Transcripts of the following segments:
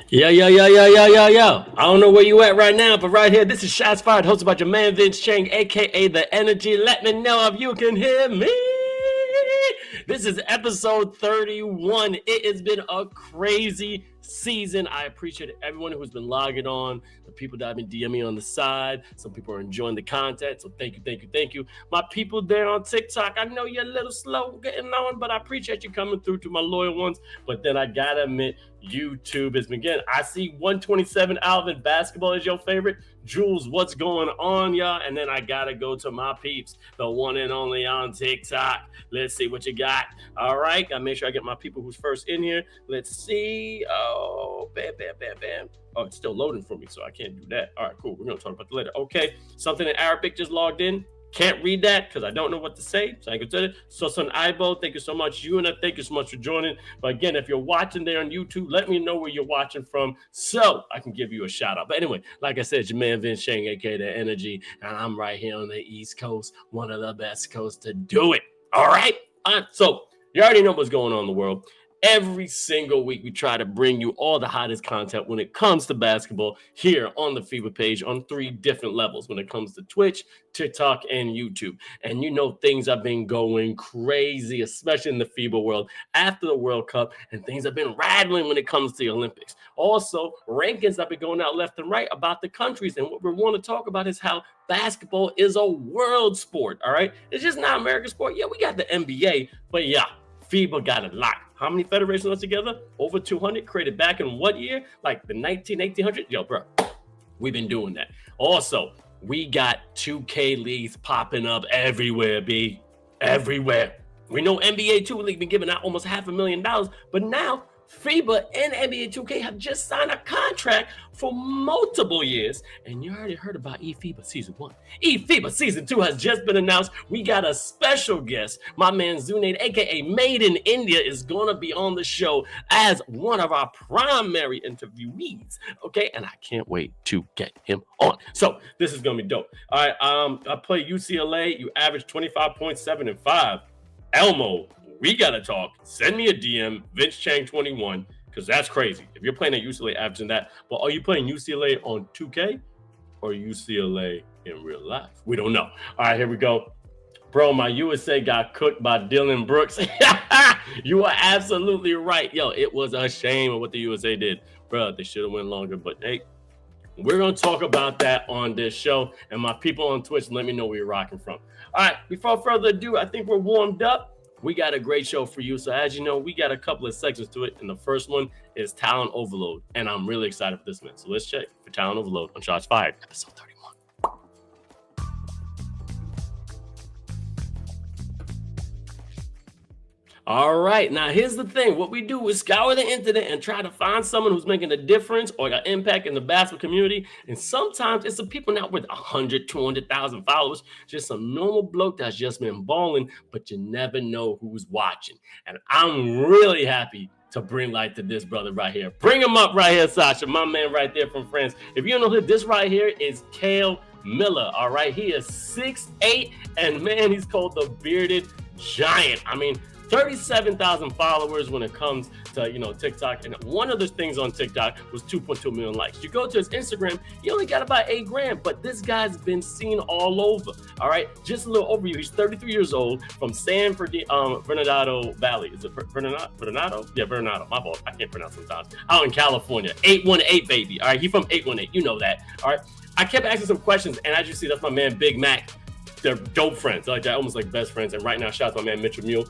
Yo. I don't know where you at right now, but right here, this is Shots Fired, hosted by your man Vince Chang, aka The Energy. Let me know if you can hear me. This is episode 31. It has been a crazy season. I appreciate everyone who's been logging on, the people that have been DMing on the side. Some people are enjoying the content, so thank you. My people there on TikTok, I know you're a little slow getting on, but I appreciate you coming through to my loyal ones. But then I gotta admit, YouTube has been getting. I see 127 Alvin basketball is your favorite. Jules, what's going on, y'all? And then I gotta go to my peeps, the one and only on TikTok. Let's see what you got. All right, gotta make sure I get my people who's first in here. Let's see. Oh, bam. Oh, it's still loading for me, so I can't do that. All right, cool. We're gonna talk about that later. Okay, something in Arabic just logged in. Can't read that because I don't know what to say. So I can tell it. So Ibo, thank you so much. Yuna, thank you so much for joining. But again, if you're watching there on YouTube, let me know where you're watching from so I can give you a shout out. But anyway, like I said, it's your man Vince Chang, aka The Energy, and I'm right here on the East Coast, one of the best coasts to do it. All right. So you already know what's going on in the world. Every single week, we try to bring you all the hottest content when it comes to basketball here on the FIBA page on 3 different levels when it comes to Twitch, TikTok, and YouTube. And you know, things have been going crazy, especially in the FIBA world after the World Cup, and things have been rattling when it comes to the Olympics. Also, rankings have been going out left and right about the countries. And what we want to talk about is how basketball is a world sport. All right. It's just not American sport. Yeah, we got the NBA, but yeah, FIBA got it locked. How many federations are together? Over 200, created back in what year? Like the 1800s? Yo, bro, we've been doing that. Also, we got 2K leagues popping up everywhere, B. Everywhere. We know NBA 2 League been giving out almost $500,000, but now FIBA and NBA 2K have just signed a contract for multiple years. And you already heard about eFIBA Season 1. eFIBA Season 2 has just been announced. We got a special guest. My man Zunaid, aka Made in India, is going to be on the show as one of our primary interviewees. Okay, and I can't wait to get him on. So this is going to be dope. All right, I play UCLA. You average 25.7 and 5. Elmo, we gotta talk. Send me a DM, Vince Chang 21, because that's crazy. If you're playing at UCLA averaging that, but are you playing UCLA on 2K or UCLA in real life? We don't know. All right, here we go. Bro, my USA got cooked by Dylan Brooks. You are absolutely right. Yo, it was a shame of what the USA did. Bro, they should have went longer, but hey, we're going to talk about that on this show. And my people on Twitch, let me know where you're rocking from. All right, before further ado, I think we're warmed up. We got a great show for you. So as you know, we got a couple of sections to it. And the first one is Talent Overload. And I'm really excited for this one. So let's check for Talent Overload on Shots Fired, episode 31. All right, now here's the thing. What we do is scour the internet and try to find someone who's making a difference or got impact in the basketball community. And sometimes it's the people not with 100, 200,000 followers, just some normal bloke that's just been balling, but you never know who's watching. And I'm really happy to bring light to this brother right here. Bring him up right here, Sasha, my man right there from France. If you don't know who this right here is, Cale Miller. All right, he is 6'8", and man, he's called the Bearded Giant. I mean, 37,000 followers when it comes to, TikTok. And one of the things on TikTok was 2.2 million likes. You go to his Instagram, he only got about 8 grand, but this guy's been seen all over. All right. Just a little overview. He's 33 years old from San Bernardino Valley. Is it Bernardo? Yeah, Bernardo. My fault. I can't pronounce sometimes. Out in California. 818, baby. All right. He's from 818. You know that. All right. I kept asking some questions, and as you see, that's my man, Big Mac. They're dope friends. Like, they're almost like best friends. And right now, shout out to my man, Mitchell Mule.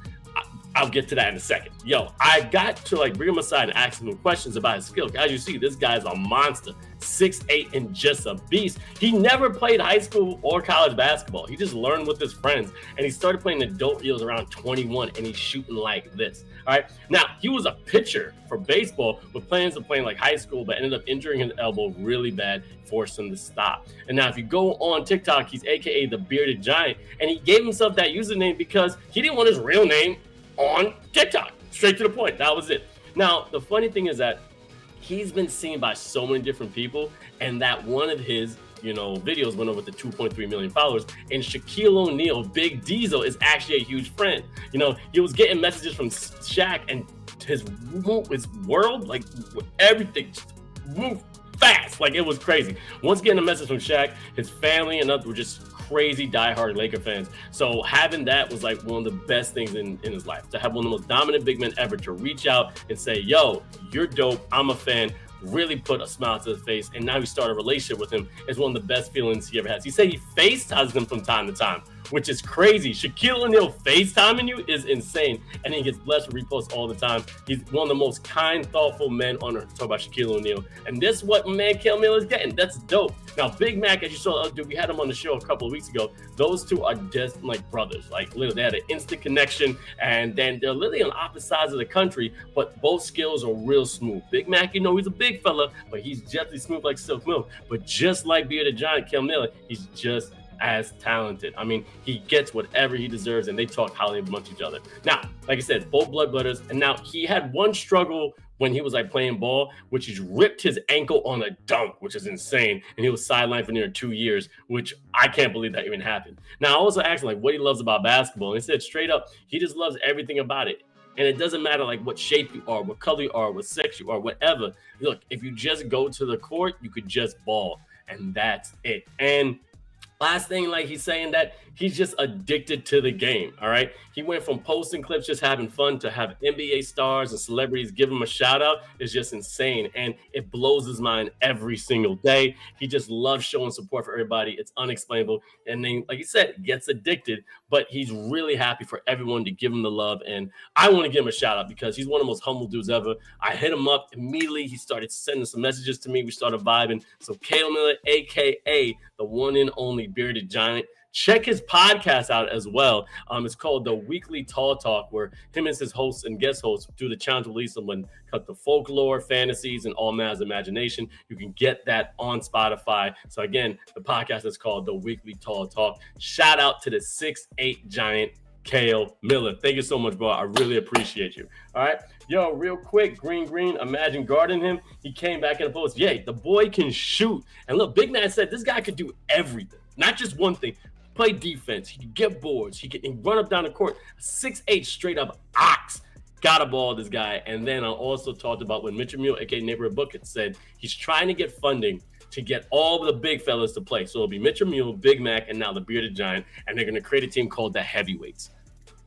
I'll get to that in a second. Yo, I got to bring him aside and ask him questions about his skill. As you see, this guy's a monster, 6'8" and just a beast. He never played high school or college basketball. He just learned with his friends, and he started playing adult deals around 21, and he's shooting like this. All right. Now, he was a pitcher for baseball with plans of playing like high school, but ended up injuring his elbow really bad, forced him to stop. And now, if you go on TikTok, he's AKA the Bearded Giant, and he gave himself that username because he didn't want his real name on TikTok. Straight to the point. That was it. Now, the funny thing is that he's been seen by so many different people, and that one of his videos went over to 2.3 million followers. And Shaquille O'Neal, Big Diesel, is actually a huge friend. He was getting messages from Shaq, and his world, like everything, move fast. Like, it was crazy. Once again, a message from Shaq, his family and others were just crazy diehard Laker fans. So having that was like one of the best things in his life, to have one of the most dominant big men ever to reach out and say, yo, you're dope, I'm a fan, really put a smile to his face. And now he started a relationship with him. Is one of the best feelings he ever has. He said he FaceTimes him from time to time, which is crazy. Shaquille O'Neal FaceTiming you is insane. And he gets blessed with reposts all the time. He's one of the most kind, thoughtful men on earth. Talk about Shaquille O'Neal. And this is what man Cale Miller is getting. That's dope. Now, Big Mac, as you saw, dude, we had him on the show a couple of weeks ago. Those two are just like brothers. Like, literally, they had an instant connection. And then they're literally on opposite sides of the country, but both skills are real smooth. Big Mac, you know, he's a big fella, but he's gently smooth like silk milk. But just like Bearded Giant Cale Miller, he's just as talented. I mean, he gets whatever he deserves, and they talk highly amongst each other. Now, like I said, both blood brothers, and now he had one struggle when he was like playing ball, which is ripped his ankle on a dunk, which is insane, and he was sidelined for near 2 years, which I can't believe that even happened. Now, I also asked him like what he loves about basketball, and he said straight up, he just loves everything about it. And it doesn't matter like what shape you are, what color you are, what sex you are, whatever. Look, if you just go to the court, you could just ball, and that's it. And last thing, like he's saying that he's just addicted to the game, all right? He went from posting clips, just having fun, to have NBA stars and celebrities give him a shout out. It's just insane, and it blows his mind every single day. He just loves showing support for everybody. It's unexplainable. And then, like he said, gets addicted, but he's really happy for everyone to give him the love. And I want to give him a shout out because he's one of the most humble dudes ever. I hit him up immediately. He started sending some messages to me. We started vibing. So Cale Miller, a.k.a. the one and only Bearded Giant. Check his podcast out as well. It's called The Weekly Tall Talk, where him and his hosts and guest hosts do the challenge release when cut the folklore, fantasies, and all man's imagination. You can get that on Spotify. So again, the podcast is called The Weekly Tall Talk. Shout out to the 6'8" giant Cale Miller. Thank you so much, bro. I really appreciate you. All right. Yo, real quick, Green, imagine guarding him. He came back in the post. Yeah, the boy can shoot. And look, Big Man said this guy could do everything, not just one thing. Play defense. He can get boards. He can run up down the court. 6'8" straight up ox. Got a ball, this guy. And then I also talked about when Mitchell Mule, aka Neighborhood Bucket, said he's trying to get funding to get all the big fellas to play. So it'll be Mitchell Mule, Big Mac, and now the Bearded Giant. And they're going to create a team called the Heavyweights.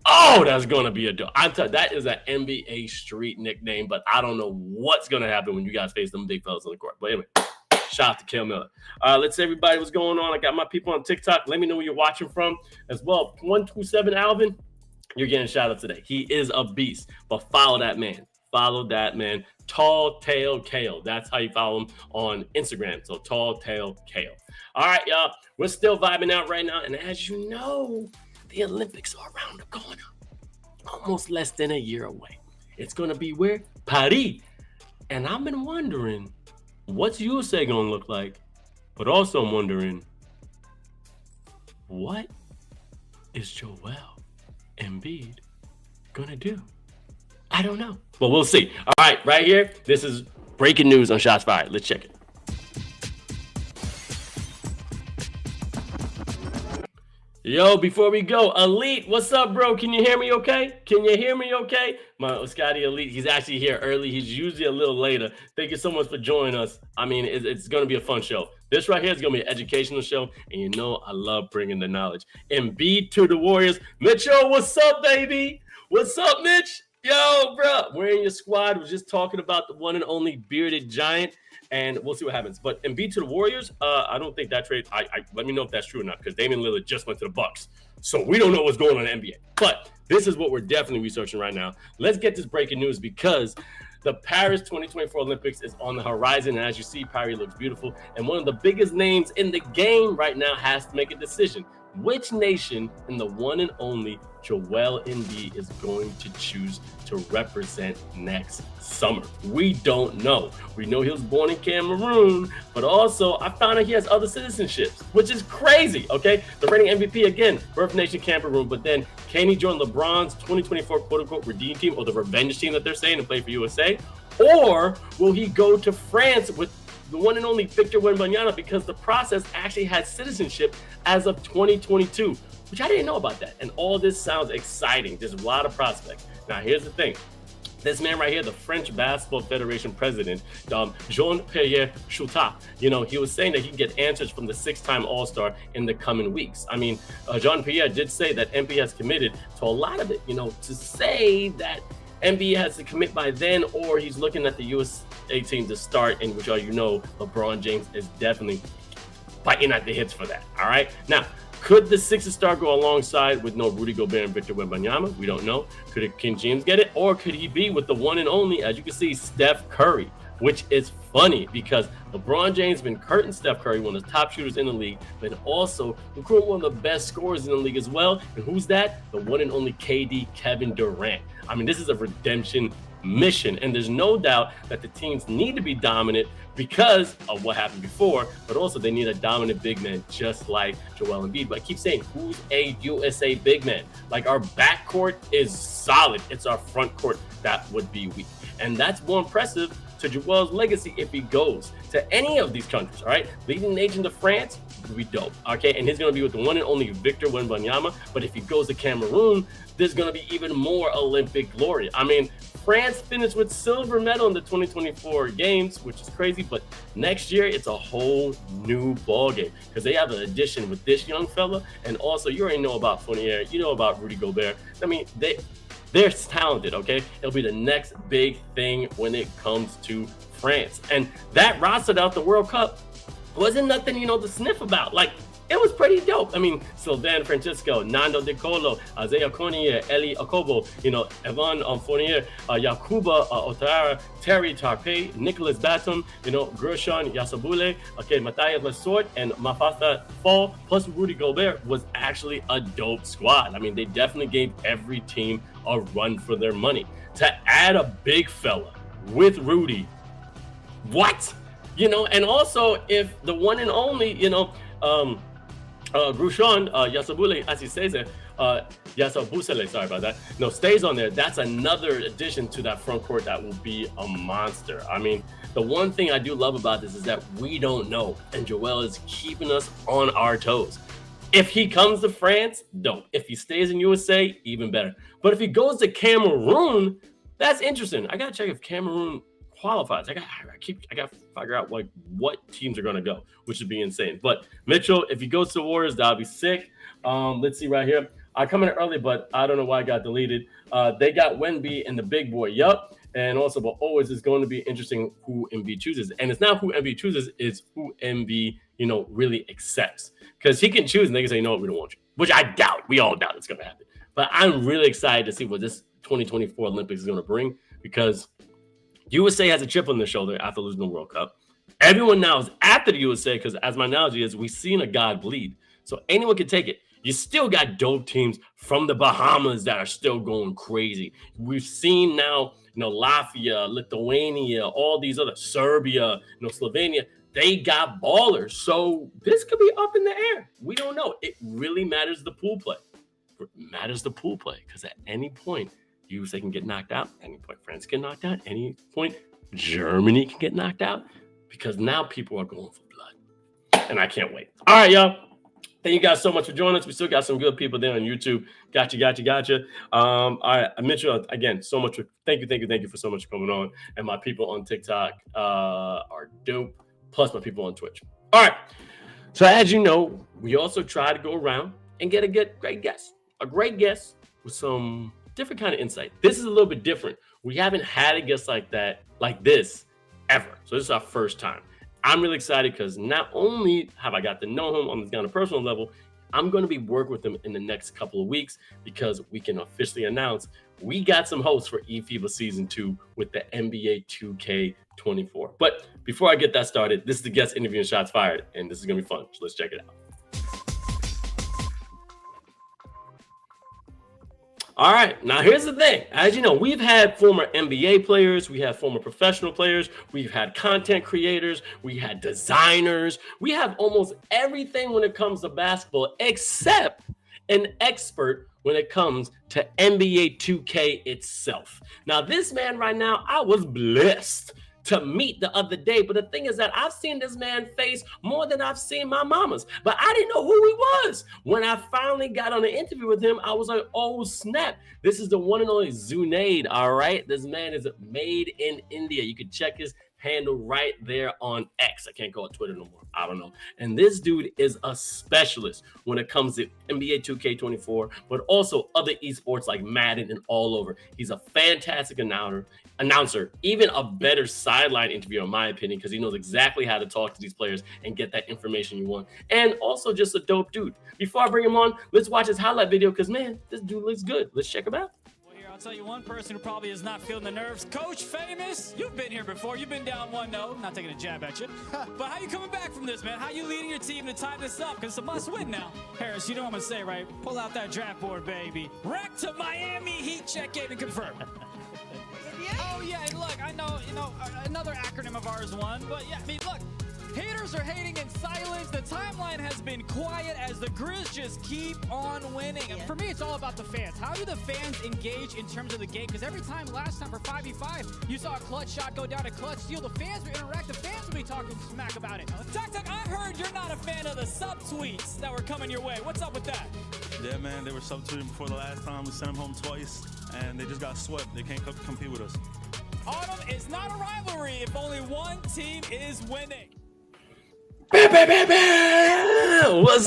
Oh, that's going to be a dope. That is an NBA street nickname, but I don't know what's going to happen when you guys face them big fellas on the court. But anyway, shout out to Cale Miller. Let's see everybody what's going on. I got my people on TikTok. Let me know where you're watching from as well. 127 Alvin, you're getting a shout out today. He is a beast, but follow that man. Follow that man. Tall Tail Cale. That's how you follow him on Instagram. So Tall Tail Cale. All right, y'all. We're still vibing out right now. And as you know, the Olympics are around the corner. Almost less than a year away. It's going to be where? Paris. And I've been wondering, what's USA going to look like? But also I'm wondering, what is Joel Embiid going to do? I don't know. But we'll see. All right, right here, this is breaking news on Shots Fired. Let's check it. Yo, before we go, Elite, what's up, bro? Can you hear me okay? My Scotty Elite, he's actually here early. He's usually a little later. Thank you so much for joining us. I mean, it's going to be a fun show. This right here is going to be an educational show, and you know I love bringing the knowledge. Embiid to the Warriors. Mitchell, what's up, baby? What's up, Mitch? Yo, bro, we're in your squad. We're just talking about the one and only Bearded Giant, and we'll see what happens. But Embiid to the Warriors, I don't think that trade. Let me know if that's true or not, because Damian Lillard just went to the Bucks, so we don't know what's going on in the NBA. But this is what we're definitely researching right now. Let's get this breaking news because the Paris 2024 Olympics is on the horizon, and as you see, Paris looks beautiful. And one of the biggest names in the game right now has to make a decision. Which nation in the one and only Joel Embiid is going to choose to represent next summer? We don't know. We know he was born in Cameroon, but also I found out he has other citizenships, which is crazy, okay? The reigning MVP, again, birth nation Cameroon, but then can he join LeBron's 2024 quote-unquote redeem team, or the revenge team that they're saying, and play for USA? Or will he go to France with the one and only Victor Wembanyama, because the process actually has citizenship as of 2022, which I didn't know about that. And all this sounds exciting. There's a lot of prospects. Now, here's the thing. This man right here, the French Basketball Federation president, Jean-Pierre Choutat, he was saying that he can get answers from the 6-time All-Star in the coming weeks. I mean, Jean-Pierre did say that NBA has committed to a lot of it, to say that NBA has to commit by then, or he's looking at the USA team to start, in which, LeBron James is definitely biting at the hips for that, all right? Now, could the Sixers star go alongside with no Rudy Gobert and Victor Wembanyama? We don't know. Could King James get it? Or could he be with the one and only, as you can see, Steph Curry? Which is funny because LeBron James has been curting Steph Curry, one of the top shooters in the league, but also recruiting one of the best scorers in the league as well. And who's that? The one and only KD, Kevin Durant. I mean, this is a redemption mission, and there's no doubt that the teams need to be dominant because of what happened before, but also they need a dominant big man just like Joel Embiid. But I keep saying, who's a USA big man? Like, our backcourt is solid. It's our front court that would be weak, and that's more impressive to Joel's legacy if he goes to any of these countries, all right? Leading nation to France would be dope, okay? And he's going to be with the one and only Victor Wembanyama. But if he goes to Cameroon, there's going to be even more Olympic glory. I mean, France finished with silver medal in the 2024 games, which is crazy. But next year, it's a whole new ballgame because they have an addition with this young fella. And also, you already know about Fournier. You know about Rudy Gobert. I mean, they're talented, okay? It'll be the next big thing when it comes to France. And that rostered out the World Cup wasn't nothing, to sniff about. Like, it was pretty dope. I mean, Sylvain Francisco, Nando De Colo, Isaiah Cornier, Eli Okobo, Evan Fournier, Yakuba Otara, Terry Tarpe, Nicholas Batum, Gershon Yasabule, Matthias Lesort, and Mafasa Fall, plus Rudy Gobert was actually a dope squad. I mean, they definitely gave every team a run for their money. To add a big fella with Rudy, what? And also if the one and only, Grushon Yasabule, as he says it, Yasabusele, sorry about that, stays on there. That's another addition to that front court that will be a monster. I mean, the one thing I do love about this is that we don't know, and Joel is keeping us on our toes. If he comes to France, dope. If he stays in USA, even better. But if he goes to Cameroon, that's interesting. I gotta check if Cameroon qualifies. I got to figure out what teams are going to go, which would be insane. But Mitchell, if he goes to the Warriors, that'll be sick. Let's see right here. I come in early, but I don't know why I got deleted. They got Wemby and the big boy. Yup. And also, but always it's going to be interesting who Embiid chooses. And it's not who Embiid chooses, it's who Embiid, really accepts. Because he can choose and they can say, we don't want you. Which I doubt. We all doubt it's going to happen. But I'm really excited to see what this 2024 Olympics is going to bring, because USA has a chip on their shoulder after losing the World Cup. Everyone now is after the USA because, as my analogy is, we've seen a god bleed. So anyone can take it. You still got dope teams from the Bahamas that are still going crazy. We've seen now, Latvia, Lithuania, all these other, Serbia, Slovenia. They got ballers. So this could be up in the air. We don't know. It really matters the pool play. It matters the pool play because at any point, USA can get knocked out. Any point, France can get knocked out. Any point, Germany can get knocked out, because now people are going for blood. And I can't wait. All right, y'all. Thank you guys so much for joining us. We still got some good people there on YouTube. Gotcha. All right, Mitchell, again, so much. Thank you for so much for coming on. And my people on TikTok are dope, plus my people on Twitch. All right. So as you know, we also try to go around and get a great guest. A great guest with some different kind of insight. This is a little bit different. We haven't had a guest like this ever. So this is our first time. I'm really excited because not only have I got to know him on a personal level, I'm going to be working with him in the next couple of weeks, because we can officially announce we got some hosts for eFIBA Season 2 with the NBA 2K24. But before I get that started, this is the guest interview and Shots Fired, and this is going to be fun. So let's check it out. All right, now here's the thing. As you know, we've had former NBA players, we have former professional players, we've had content creators, we had designers, we have almost everything when it comes to basketball, except an expert when it comes to NBA 2K itself. Now, this man right now, I was blessed to meet the other day. But the thing is that I've seen this man face more than I've seen my mama's. But I didn't know who he was. When I finally got on an interview with him, I was like, oh, snap. This is the one and only Zunaid, all right? This man is made in India. You can check his handle right there on X. I can't call it Twitter no more. I don't know. And this dude is a specialist when it comes to NBA 2K24, but also other esports like Madden and all over. He's a fantastic announcer, even a better sideline interviewer, in my opinion, because he knows exactly how to talk to these players and get that information you want. And also just a dope dude. Before I bring him on, let's watch his highlight video because, man, this dude looks good. Let's check him out. I'll tell you one person who probably is not feeling the nerves. Coach Famous, you've been here before. You've been down 1-0. Not taking a jab at you. But how you coming back from this, man? How you leading your team to tie this up? Because it's a must-win now. Harris, you know what I'm going to say, right? Pull out that draft board, baby. Wreck to Miami Heat. Check in and confirm. Oh, yeah, and look, I know, another acronym of ours won. But, yeah, I mean, look. Haters are hating in silence. The timeline has been quiet as the Grizz just keep on winning. And for me, it's all about the fans. How do the fans engage in terms of the game? Because every time last time for 5v5, you saw a clutch shot go down, a clutch steal. The fans were interactive. The fans will be talking smack about it. Tuck, I heard you're not a fan of the subtweets that were coming your way. What's up with that? Yeah, man, they were subtweeting before the last time. We sent them home twice, and they just got swept. They can't compete with us. Autumn is not a rivalry if only one team is winning. What's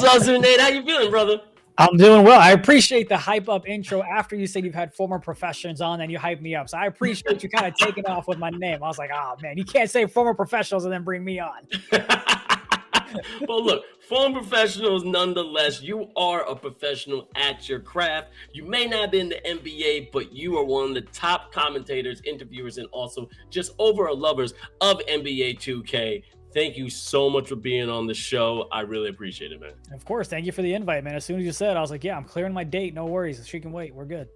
up, Zunaid? How you feeling, brother? I'm doing well. I appreciate the hype up intro after you said you've had former professionals on and you hyped me up. So I appreciate you kind of taking off with my name. I was like, oh, man, you can't say former professionals and then bring me on. Well, look, former professionals, nonetheless, you are a professional at your craft. You may not be in the NBA, but you are one of the top commentators, interviewers, and also just overall lovers of NBA 2K. Thank you so much for being on the show. I really appreciate it, man. Of course. Thank you for the invite, man. As soon as you said, I was like, yeah, I'm clearing my date. No worries. She can wait. We're good.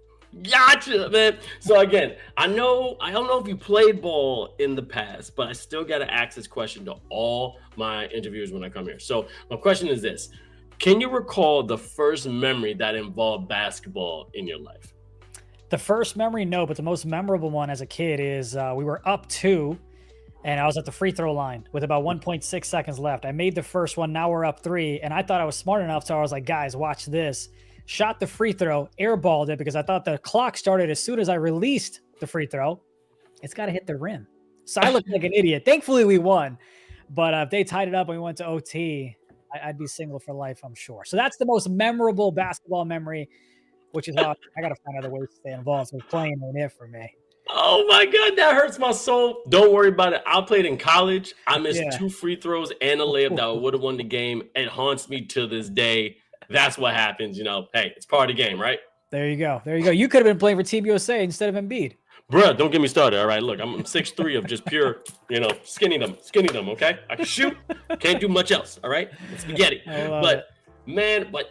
Gotcha, man. So again, I don't know if you played ball in the past, but I still got to ask this question to all my interviewers when I come here. So my question is this. Can you recall the first memory that involved basketball in your life? The first memory, no, but the most memorable one as a kid is we were up 2. And I was at the free throw line with about 1.6 seconds left. I made the first one. Now we're up 3. And I thought I was smart enough. So I was like, guys, watch this. Shot the free throw, airballed it because I thought the clock started as soon as I released the free throw. It's got to hit the rim. So I looked like an idiot. Thankfully, we won. But if they tied it up and we went to OT, I'd be single for life, I'm sure. So that's the most memorable basketball memory, which is how I got to find other ways to stay involved. So playing ain't it for me. Oh my God, that hurts my soul. Don't worry about it. I played in college. I missed 2 free throws and a layup that would have won the game. It haunts me to this day. That's what happens, Hey, it's part of the game, right? There you go. You could have been playing for Team USA instead of Embiid. Bruh, don't get me started. All right, look, I'm 6'3" of just pure, skinny them, okay? I can shoot. Can't do much else, all right? It's spaghetti. But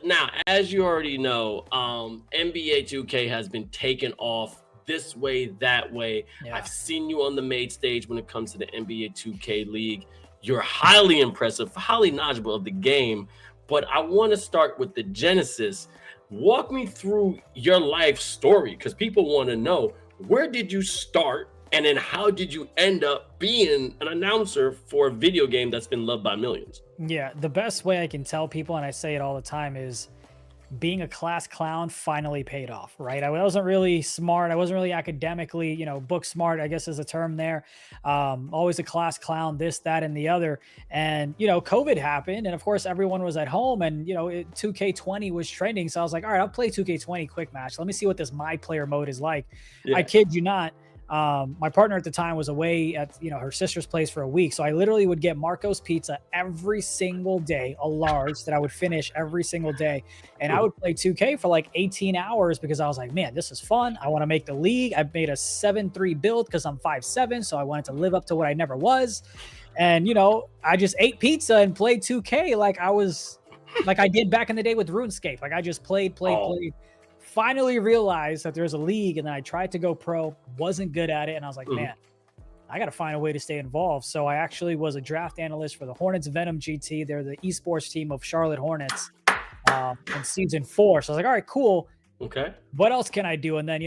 now, as you already know, NBA 2K has been taken off this way, that way. Yeah. I've seen you on the main stage when it comes to the NBA 2K League. You're highly impressive, highly knowledgeable of the game. But I want to start with the genesis. Walk me through your life story because people want to know, where did you start? And then how did you end up being an announcer for a video game that's been loved by millions? Yeah, the best way I can tell people, and I say it all the time, is being a class clown finally paid off, right? I wasn't really smart. I wasn't really academically, book smart, I guess is a term there. Always a class clown, this, that, and the other. And, COVID happened. And of course, everyone was at home and, 2K20 was trending. So I was like, all right, I'll play 2K20 quick match. Let me see what this my player mode is like. Yeah. I kid you not. My partner at the time was away at, her sister's place for a week. So I literally would get Marco's Pizza every single day, a large that I would finish every single day. And I would play 2K for like 18 hours because I was like, man, this is fun. I want to make the league. I made a 7-3 build because I'm 5'7". So I wanted to live up to what I never was. And, I just ate pizza and played 2K like I did back in the day with RuneScape. Like I just played. Finally realized that there's a league, and then I tried to go pro, wasn't good at it, and I was like, man, I got to find a way to stay involved. So I actually was a draft analyst for the Hornets Venom GT. They're the esports team of Charlotte Hornets in season 4. So I was like, all right, cool. Okay. What else can I do? And then,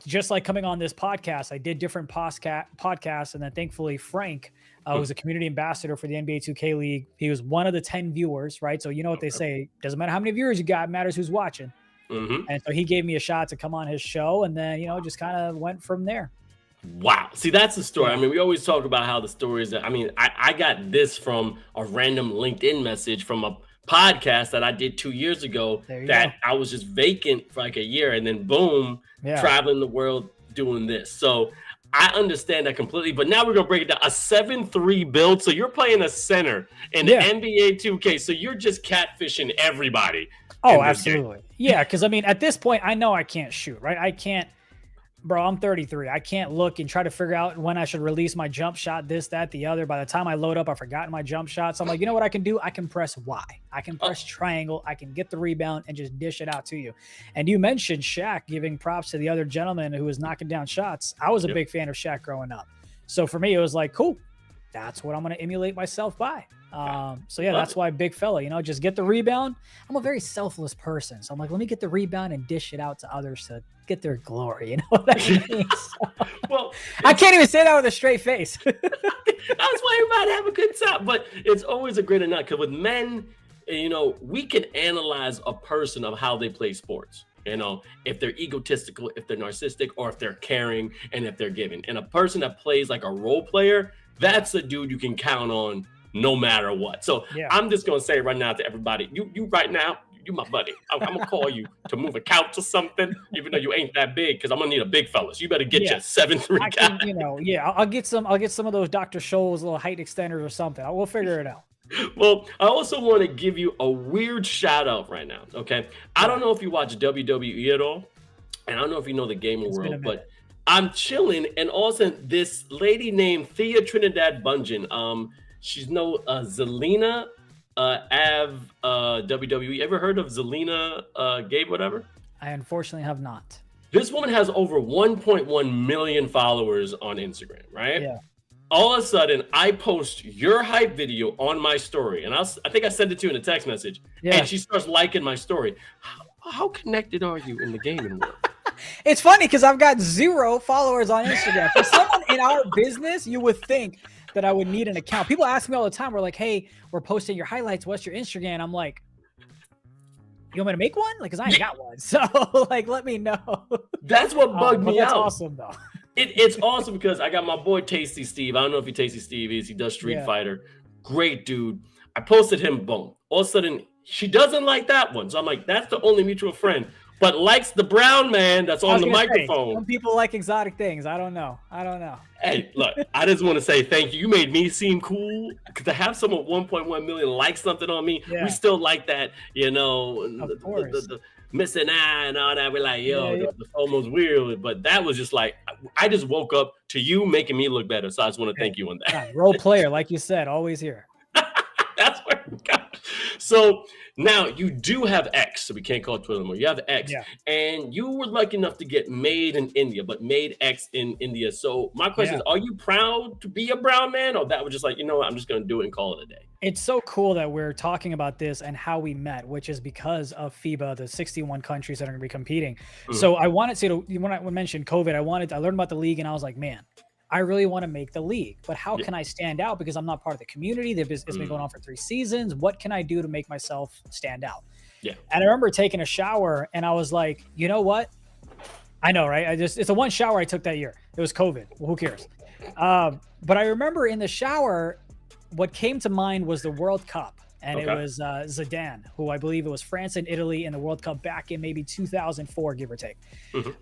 just like coming on this podcast, I did different podcasts, and then thankfully Frank was a community ambassador for the NBA 2K League. He was one of the 10 viewers, right? So you know what they say, doesn't matter how many viewers you got, it matters who's watching. And so he gave me a shot to come on his show, and then, you know, just kind of went from there. Wow. See, that's the story. I mean, we always talk about how the stories that, I mean, I got this from a random LinkedIn message from a podcast that I did 2 years ago that I was just vacant for like a year, and then boom, traveling the world doing this. So I understand that completely, but now we're going to break it down. A 7-3 build. So you're playing a center in the NBA 2K. So you're just catfishing everybody. Oh, absolutely. Yeah. Cause I mean, at this point, I know I can't shoot, right? I can't, bro, I'm 33. I can't look and try to figure out when I should release my jump shot, this, that, the other. By the time I load up, I've forgotten my jump shot. So I'm like, you know what I can do? I can press Y. I can press triangle. I can get the rebound and just dish it out to you. And you mentioned Shaq giving props to the other gentleman who was knocking down shots. I was a big fan of Shaq growing up. So for me, it was like, cool, that's what I'm going to emulate myself by. So yeah, that's why big fella, you know, just get the rebound. I'm a very selfless person. So I'm like, let me get the rebound and dish it out to others to get their glory. You know what I mean? So, well, I can't even say that with a straight face. That's why everybody have a good time. But it's always a great enough, because with men, you know, we can analyze a person of how they play sports. You know, if they're egotistical, if they're narcissistic, or if they're caring, and if they're giving. And a person that plays like a role player, that's a dude you can count on no matter what. So I'm just going to say right now to everybody, you right now, you my buddy. I'm going to call you to move a couch or something, even though you ain't that big, because I'm going to need a big fella. So you better get your 7'3" guy. You know, I'll get some of those Dr. Scholl's little height extenders or something. We'll figure it out. Well, I also want to give you a weird shout out right now. Okay. I don't know if you watch WWE at all, and I don't know if you know the gaming world, but I'm chilling, and all of a sudden this lady named Thea Trinidad Bungen, she's no Zelina WWE. Ever heard of Zelina Gabe, whatever? I unfortunately have not. This woman has over 1.1 million followers on Instagram, right? Yeah. All of a sudden, I post your hype video on my story, and I think I sent it to you in a text message, and she starts liking my story. How connected are you in the gaming world? It's funny because I've got 0 followers on Instagram. For someone in our business, you would think that I would need an account. People ask me all the time, we're like, hey, we're posting your highlights. What's your Instagram? I'm like, you want me to make one? Like, because I ain't got one. So, like, let me know. That's what bugged me out. That's awesome, though. It's awesome because I got my boy Tasty Steve. I don't know if you Tasty Steve is. He does Street Fighter. Great dude. I posted him, boom. All of a sudden, she doesn't like that one. So I'm like, that's the only mutual friend. But likes the brown man that's on the microphone. Some people like exotic things. I don't know. Hey, look, I just want to say thank you. You made me seem cool. Because to have someone 1.1 million like something on me, we still like that, you know, the missing eye and all that. We're like, yo, the almost weird. But that was just like, I just woke up to you making me look better. So I just want to thank you on that. Yeah, role player, like you said, always here. That's where we got. So now you do have X, so we can't call it Twitter anymore. You have X, and you were lucky enough to get made in India, but made X in India. So my question is, are you proud to be a brown man, or that was just like, you know what, I'm just going to do it and call it a day? It's so cool that we're talking about this and how we met, which is because of FIBA, the 61 countries that are going to be competing. So I wanted to, when I mentioned COVID, I learned about the league, and I was like, man, I really want to make the league, but how can I stand out? Because I'm not part of the community. It's been going on for 3 seasons. What can I do to make myself stand out? Yeah. And I remember taking a shower, and I was like, you know what? I know, right? It's the one shower I took that year. It was COVID. Well, who cares? But I remember in the shower, what came to mind was the World Cup. And it was Zade, who I believe it was France and Italy in the World Cup back in maybe 2004, give or take.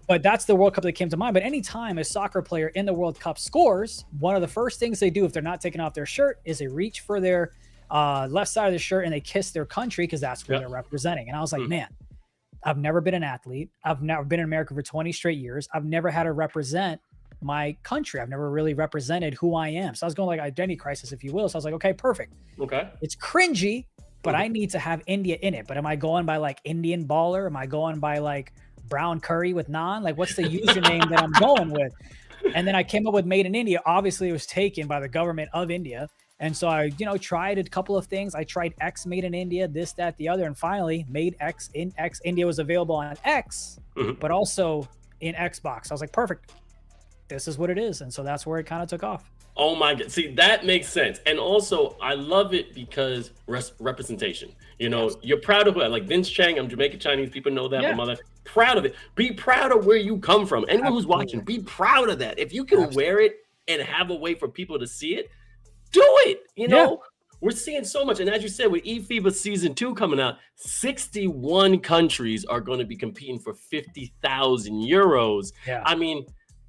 But that's the World Cup that came to mind. But anytime a soccer player in the World Cup scores, one of the first things they do if they're not taking off their shirt is they reach for their left side of the shirt and they kiss their country, because that's where they're representing. And I was like, man, I've never been an athlete. I've never been in America for 20 straight years. I've never had to represent my country. I've never really represented who I am. So I was going like identity crisis, if you will. So I was like, okay, perfect. Okay. It's cringy, but I need to have India in it. But am I going by like Indian baller? Am I going by like brown curry with naan? Like, what's the username that I'm going with? And then I came up with Made in India. Obviously, it was taken by the government of India. And so I, tried a couple of things. I tried X Made in India, this, that, the other. And finally, Made X in X. India was available on X, but also in Xbox. I was like, perfect. This is what it is. And so that's where it kind of took off. Oh my God. See, that makes sense. And also, I love it because representation. You know, you're proud of it. Like Vince Chang, I'm Jamaican Chinese. People know that. Yeah. My mother, proud of it. Be proud of where you come from. Anyone who's watching, be proud of that. If you can wear it and have a way for people to see it, do it. You know, we're seeing so much. And as you said, with eFIBA season 2 coming out, 61 countries are going to be competing for 50,000 euros. Yeah. I mean,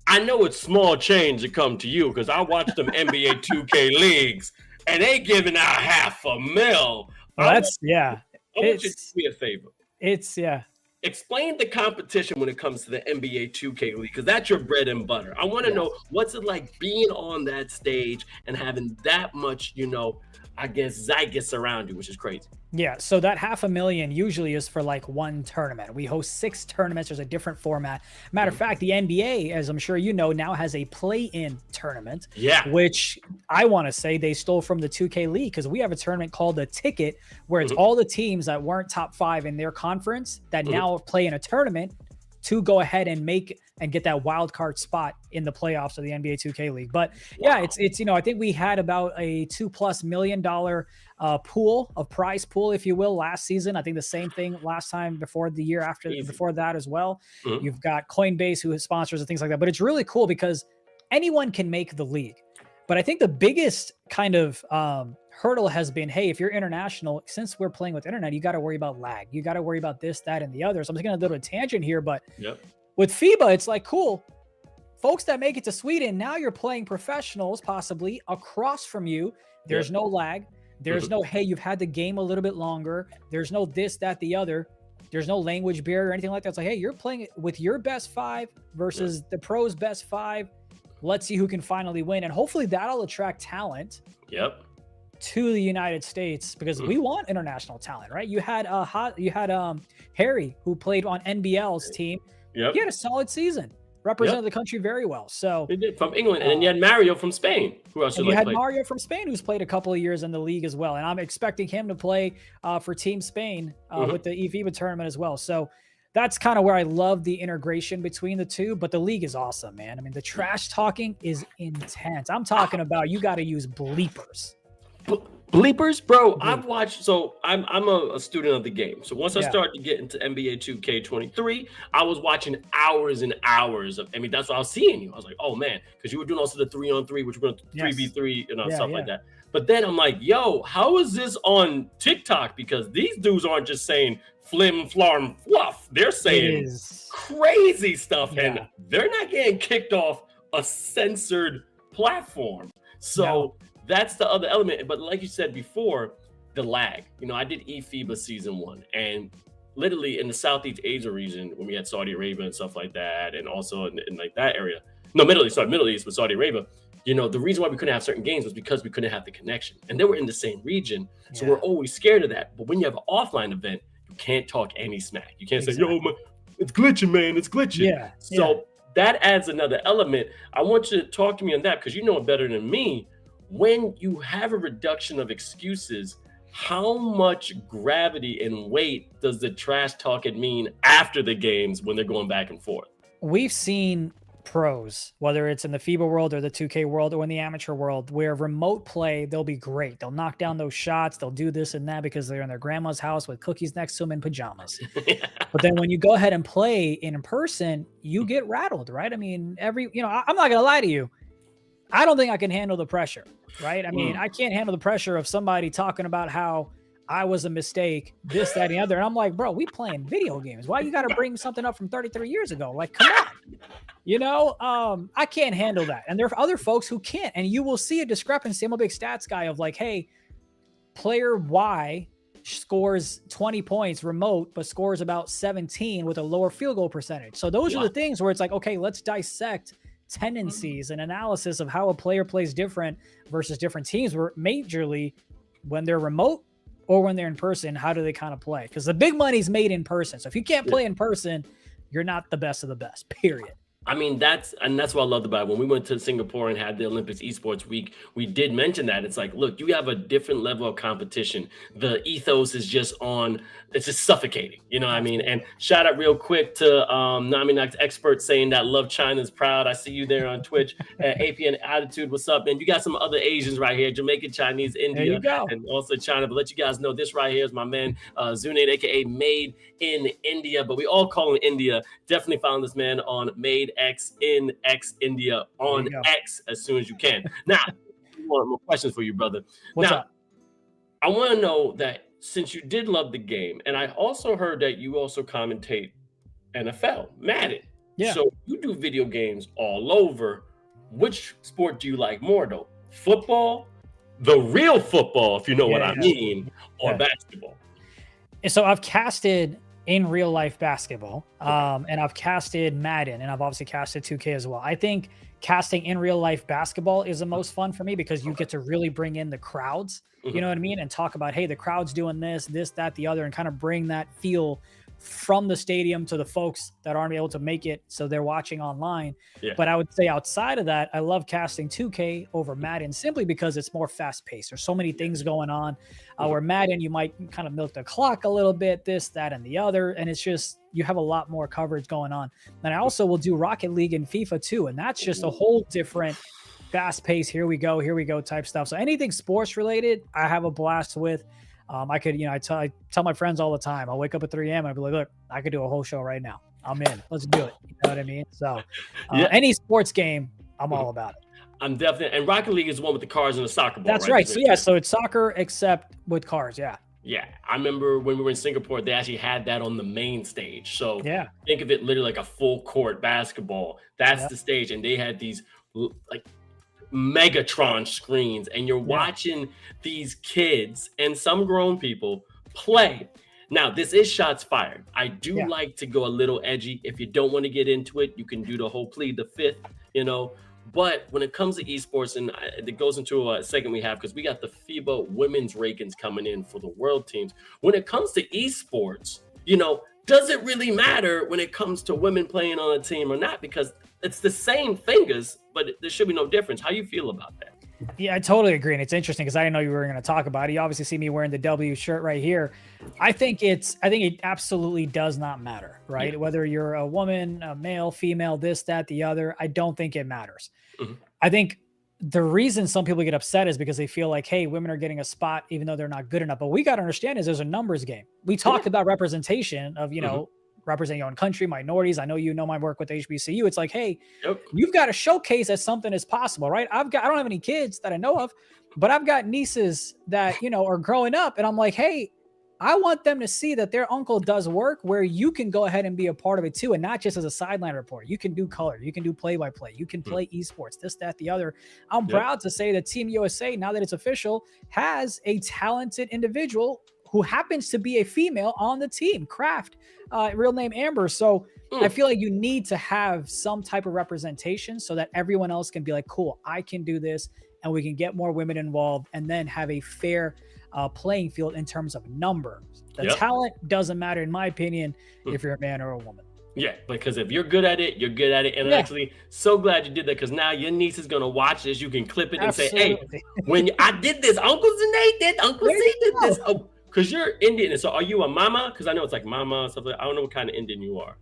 I know it's small change to come to you because I watch them NBA 2K leagues and they giving out $500,000. Well, that's I want you to do me a favor. Explain the competition when it comes to the NBA 2K league because that's your bread and butter. I want to know what's it like being on that stage and having that much, you know, I guess Zygus around you, which is crazy. Yeah, so that $500,000 usually is for like one tournament. We host 6 tournaments. There's a different format. Matter of fact, the NBA, as I'm sure you know, now has a play-in tournament. Yeah. Which I want to say they stole from the 2K League because we have a tournament called the Ticket where it's all the teams that weren't top 5 in their conference that now play in a tournament to go ahead and make and get that wild card spot in the playoffs of the NBA 2K League. But yeah, it's you know, I think we had about a $2+ million pool of prize pool, if you will, last season. I think the same thing last time before the year after before that as well. You've got Coinbase who sponsors and things like that. But it's really cool because anyone can make the league. But I think the biggest kind of hurdle has been, hey, if you're international, since we're playing with internet, you got to worry about lag. You got to worry about this, that, and the other. So I'm just going to go to a tangent here, but with FIBA, it's like, cool. Folks that make it to Sweden, now you're playing professionals possibly across from you. There's no lag. There's no, hey, you've had the game a little bit longer. There's no this, that, the other. There's no language barrier or anything like that. It's like, hey, you're playing with your best 5 versus the pros' best 5. Let's see who can finally win. And hopefully that'll attract talent to the United States because we want international talent, right? You had Harry, who played on NBL's team. He had a solid season, represented the country very well. So he did from England, and then you had Mario from Spain. Who else? You had Mario from Spain, who's played a couple of years in the league as well, and I'm expecting him to play for Team Spain with the eFIBA tournament as well. So that's kind of where I love the integration between the two. But the league is awesome, man. I mean, the trash talking is intense. I'm talking about you got to use bleepers. Bleepers, bro. I've watched. So I'm a student of the game. So once I started to get into NBA 2K23, I was watching hours and hours of. I mean, that's what I was seeing you. I was like, oh man, because you were doing also the 3-on-3, which we're going to 3v3 and stuff like that. But then I'm like, yo, how is this on TikTok? Because these dudes aren't just saying flim, flarm, fluff. They're saying crazy stuff, and they're not getting kicked off a censored platform. So. That's the other element. But like you said before, the lag. You know, I did eFIBA season 1, and literally in the Southeast Asia region, when we had Saudi Arabia and stuff like that, and also in like that area, Middle East with Saudi Arabia, you know, the reason why we couldn't have certain games was because we couldn't have the connection. And they were in the same region. So we're always scared of that. But when you have an offline event, you can't talk any smack. You can't say, yo, it's glitching, man. It's glitching. So that adds another element. I want you to talk to me on that because you know it better than me. When you have a reduction of excuses, how much gravity and weight does the trash talking mean after the games when they're going back and forth? We've seen pros, whether it's in the FIBA world or the 2K world or in the amateur world, where remote play, they'll be great. They'll knock down those shots. They'll do this and that because they're in their grandma's house with cookies next to them in pajamas. But then when you go ahead and play in person, you get rattled, right? I mean, I'm not going to lie to you. I don't think I can handle the pressure, right? I mean, I can't handle the pressure of somebody talking about how I was a mistake, this, that, and the other. And I'm like, bro, we playing video games. Why you got to bring something up from 33 years ago? Like, come on. You know, I can't handle that. And there are other folks who can't. And you will see a discrepancy. I'm a big stats guy of like, hey, player Y scores 20 points remote, but scores about 17 with a lower field goal percentage. So those are the things where it's like, okay, let's dissect tendencies and analysis of how a player plays different versus different teams were majorly when they're remote or when they're in person. How do they kind of play? Because the big money's made in person. So if you can't play in person, you're not the best of the best, period. I mean, that's what I loved about it. When we went to Singapore and had the Olympics Esports Week, we did mention that. It's like, look, you have a different level of competition. The ethos is just on, it's just suffocating. You know what I mean? And shout out real quick to Nami Knox expert saying that love China's proud. I see you there on Twitch. APN Attitude, what's up, man? You got some other Asians right here, Jamaican, Chinese, India, and also China. But let you guys know, this right here is my man, Zunaid, aka Made in India. But we all call him India. Definitely found this man on Made X in X India on X as soon as you can. Now, one more questions for you, brother. What's up? I want to know that since you did love the game, and I also heard that you also commentate NFL, Madden. Yeah. So you do video games all over. Which sport do you like more, though? Football, the real football, if you know what I mean, or basketball? So I've casted in real life basketball, and I've casted Madden, and I've obviously casted 2K as well. I think casting in real life basketball is the most fun for me because you get to really bring in the crowds, you know what I mean? And talk about, hey, the crowd's doing this, that, the other, and kind of bring that feel from the stadium to the folks that aren't able to make it, so they're watching online. But I would say outside of that, I love casting 2K over Madden simply because it's more fast-paced. There's so many things going on. Where Madden, you might kind of milk the clock a little bit, this, that, and the other, and it's just you have a lot more coverage going on. And I also will do Rocket League and FIFA too, and that's just a whole different fast-paced, here we go type stuff. So anything sports related, I have a blast with. I could, I tell my friends all the time, I'll wake up at 3 a.m. and I'll be like, look, I could do a whole show right now. I'm in. Let's do it. You know what I mean? So any sports game, I'm all about it. I'm definitely, and Rocket League is the one with the cars and the soccer ball. That's right. So so it's soccer except with cars. Yeah. Yeah. I remember when we were in Singapore, they actually had that on the main stage. So think of it literally like a full court basketball. That's the stage. And they had these like Megatron screens, and you're watching these kids and some grown people play. Now, this is shots fired. I do like to go a little edgy. If you don't want to get into it, you can do the whole plead the fifth, But when it comes to esports, and it goes into a segment we have, because we got the FIBA women's rankings coming in for the world teams. When it comes to esports, does it really matter when it comes to women playing on a team or not? Because it's the same fingers, but there should be no difference. How you feel about that? Yeah, I totally agree. And it's interesting because I didn't know you were going to talk about it. You obviously see me wearing the W shirt right here. I think it absolutely does not matter, right? Whether you're a woman, a male, female, this, that, the other, I don't think it matters. I think the reason some people get upset is because they feel like, hey, women are getting a spot even though they're not good enough. But we got to understand is there's a numbers game. We talked about representation of, representing your own country, minorities. I know my work with HBCU. It's like, hey, you've got to showcase that something is possible, right? I don't have any kids that I know of, but I've got nieces that, are growing up, and I'm like, hey, I want them to see that their uncle does work where you can go ahead and be a part of it too, and not just as a sideline reporter. You can do color, you can do play-by-play, you can play esports, this, that, the other. I'm proud to say that Team USA, now that it's official, has a talented individual who happens to be a female on the team, Kraft, real name Amber. So I feel like you need to have some type of representation so that everyone else can be like, cool, I can do this, and we can get more women involved and then have a fair playing field in terms of numbers. The talent doesn't matter, in my opinion, if you're a man or a woman. Yeah, because if you're good at it, you're good at it. And I'm actually so glad you did that, because now your niece is going to watch this. You can clip it and say, hey, when I did this, Uncle Zunaid did, Uncle Z did this. Oh, because you're Indian. So are you a mama? Because I know it's like mama, stuff like that. I don't know what kind of Indian you are.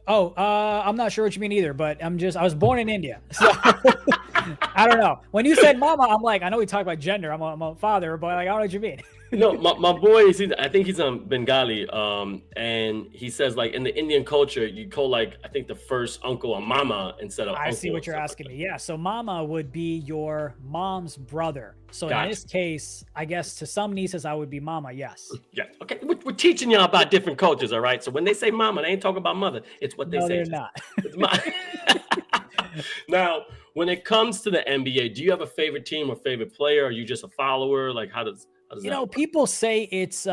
Oh, I'm not sure what you mean either, but I was born in India. So I don't know. When you said mama, I'm like, I know we talk about gender. I'm a father, but like, I don't know what you mean. No, my boy, I think he's Bengali, and he says, like, in the Indian culture, you call, like, I think the first uncle a mama instead of uncle. I see what you're asking me. Yeah, so mama would be your mom's brother. So in this case, I guess to some nieces, I would be mama, yes. Yeah, okay. We're teaching y'all about different cultures, all right? So when they say mama, they ain't talking about mother. It's what they say. They're not. Now, when it comes to the NBA, do you have a favorite team or favorite player? Or are you just a follower? Like, how does that work? People say it's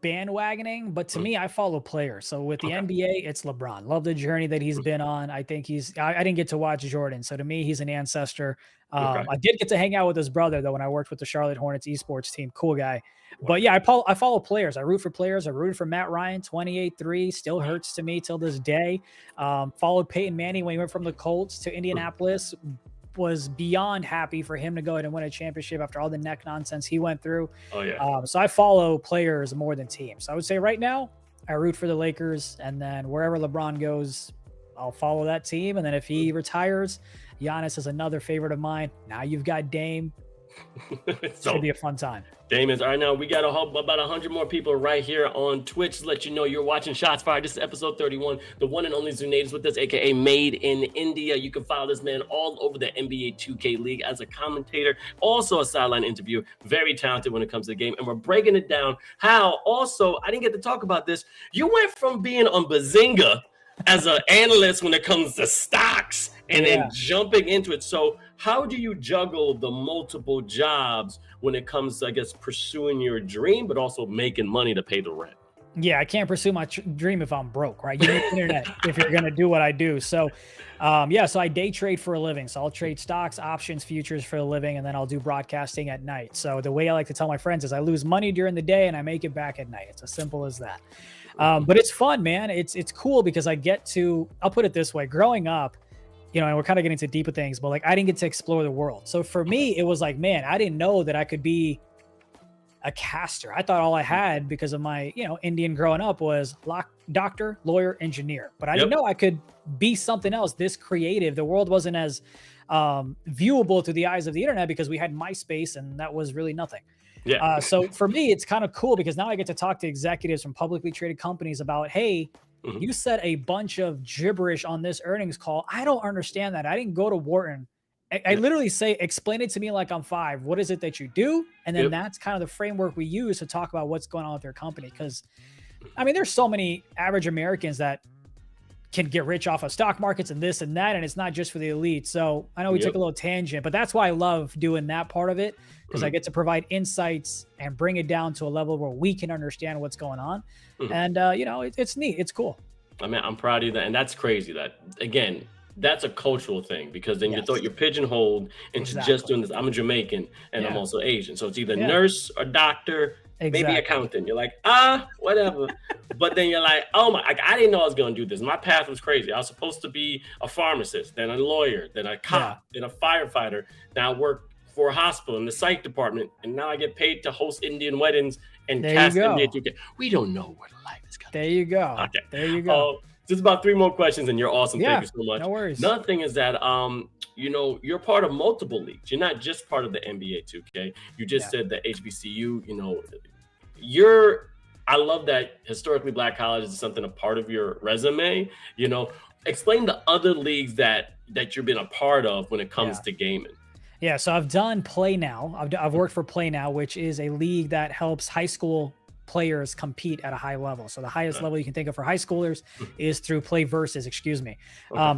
bandwagoning, but to me, I follow players. So with the NBA, it's LeBron. Love the journey that he's been on. I think I didn't get to watch Jordan. So to me, he's an ancestor. I did get to hang out with his brother though when I worked with the Charlotte Hornets esports team. Cool guy. But yeah, I follow players. I root for players. I rooted for Matt Ryan, 28-3. Still hurts to me till this day. Followed Peyton Manning when he went from the Colts to Indianapolis. Was beyond happy for him to go ahead and win a championship after all the neck nonsense he went through. Oh yeah. So I follow players more than teams. So I would say right now I root for the Lakers, and then wherever LeBron goes, I'll follow that team. And then if he retires, Giannis is another favorite of mine. Now you've got Dame. It's gonna be a fun time. Dame is right now. We got about 100 more people right here on Twitch to let you know you're watching Shots Fired. This is episode 31. The one and only Zunaid is with us, aka Made in India. You can follow this man all over the NBA 2K League as a commentator, also a sideline interviewer. Very talented when it comes to the game, and we're breaking it down. How also I didn't get to talk about this. You went from being on Bazinga as an analyst when it comes to stocks and then jumping into it. So how do you juggle the multiple jobs when it comes to, I guess, pursuing your dream, but also making money to pay the rent? Yeah, I can't pursue my dream if I'm broke, right? You need internet if you're going to do what I do. So, so I day trade for a living. So I'll trade stocks, options, futures for a living, and then I'll do broadcasting at night. So the way I like to tell my friends is I lose money during the day and I make it back at night. It's as simple as that. But it's fun, man. It's cool because I get to, I'll put it this way, growing up, you know, and we're kind of getting into deeper things, but like I didn't get to explore the world. So for me, it was like, man, I didn't know that I could be a caster. I thought all I had because of my, Indian growing up was doctor, lawyer, engineer, but I didn't know I could be something else, this creative. The world wasn't as viewable through the eyes of the internet because we had MySpace and that was really nothing. Yeah. So for me, it's kind of cool because now I get to talk to executives from publicly traded companies about, hey, you said a bunch of gibberish on this earnings call. I don't understand that. I didn't go to Wharton. I literally say, explain it to me like I'm 5. What is it that you do? And then that's kind of the framework we use to talk about what's going on with their company. Because, I mean, there's so many average Americans that can get rich off of stock markets and this and that, and it's not just for the elite. So I know we took a little tangent, but that's why I love doing that part of it, because I get to provide insights and bring it down to a level where we can understand what's going on. And, it's neat. It's cool. I mean, I'm proud of that. And that's crazy that, again, that's a cultural thing, because then you're pigeonholed into just doing this. I'm a Jamaican and I'm also Asian. So it's either nurse or doctor, maybe accountant. You're like, whatever. But then you're like, oh my, I didn't know I was going to do this. My path was crazy. I was supposed to be a pharmacist, then a lawyer, then a cop, then a firefighter. Now I work for a hospital in the psych department, and now I get paid to host Indian weddings and cast NBA 2K. We don't know where life is going. There you go. Okay. There you go. Just about 3 more questions, and you're awesome. Thank you so much. No worries. Another thing is that, you're part of multiple leagues. You're not just part of the NBA 2K. You just said the HBCU, I love that historically Black colleges is something a part of your resume. Explain the other leagues that you've been a part of when it comes to gaming. Yeah, so I've done Play Now. I've worked for Play Now, which is a league that helps high school players compete at a high level. So the highest level you can think of for high schoolers is through Play Versus, So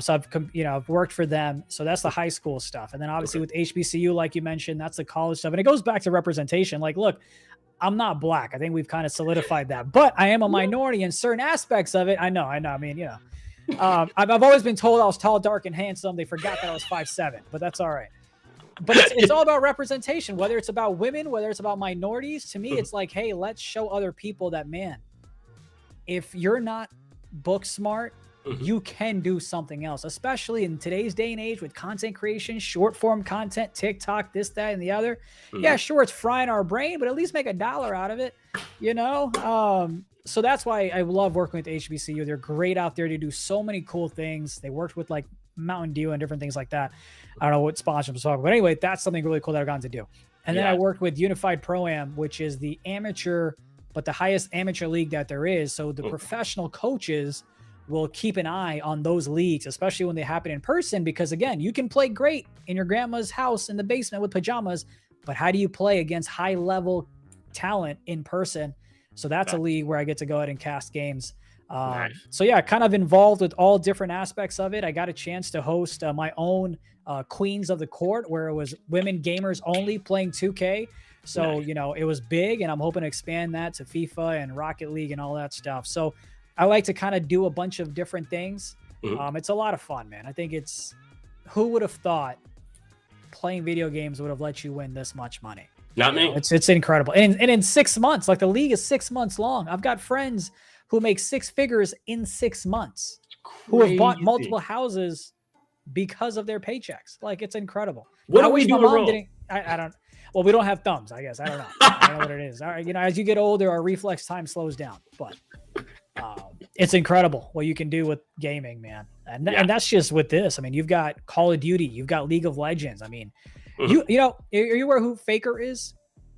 I've worked for them. So that's the high school stuff. And then obviously with HBCU, like you mentioned, that's the college stuff. And it goes back to representation. Like, look, I'm not Black. I think we've kind of solidified that, but I am a minority in certain aspects of it. I know. I mean, I've always been told I was tall, dark, and handsome. They forgot that I was 5'7", but that's all right. But it's all about representation, whether it's about women, whether it's about minorities. To me, it's like, hey, let's show other people that, man, if you're not book smart, you can do something else, especially in today's day and age with content creation, short form content, TikTok, this, that, and the other. Yeah, sure, it's frying our brain, but at least make $1 out of it, So that's why I love working with HBCU. They're great out there to do so many cool things. They worked with like Mountain Dew and different things like that. I don't know what sponsors was talking, but anyway, that's something really cool that I've gotten to do. And then I worked with Unified Pro-Am, which is the amateur, but the highest amateur league that there is. So the professional coaches will keep an eye on those leagues, especially when they happen in person, because again, you can play great in your grandma's house in the basement with pajamas, but how do you play against high level talent in person? So that's a league where I get to go ahead and cast games. So yeah, kind of involved with all different aspects of it. I got a chance to host my own Queens of the Court, where it was women gamers only playing 2K. So, Nice. you know, it was big, and I'm hoping to expand that to FIFA and Rocket League and all that stuff. So I like to kind of do a bunch of different things. Mhm. It's a lot of fun, man. I think who would have thought playing video games would have let you win this much money? Not You know, me. it's incredible. And in 6 months, like the league is 6 months long. I've got friends who make six figures in 6 months, who have bought Crazy. multiple houses because of their paychecks. Like, it's incredible. What I are we wish my doing mom wrong? didn't. I don't. Well, we don't have thumbs, I guess. I don't know. I don't know what it is. All right, you know, as you get older, our reflex time slows down. But it's incredible what you can do with gaming, man. And Yeah. and that's just with this. I mean, you've got Call of Duty, you've got League of Legends. I mean, Mhm. you know, are you aware who Faker is?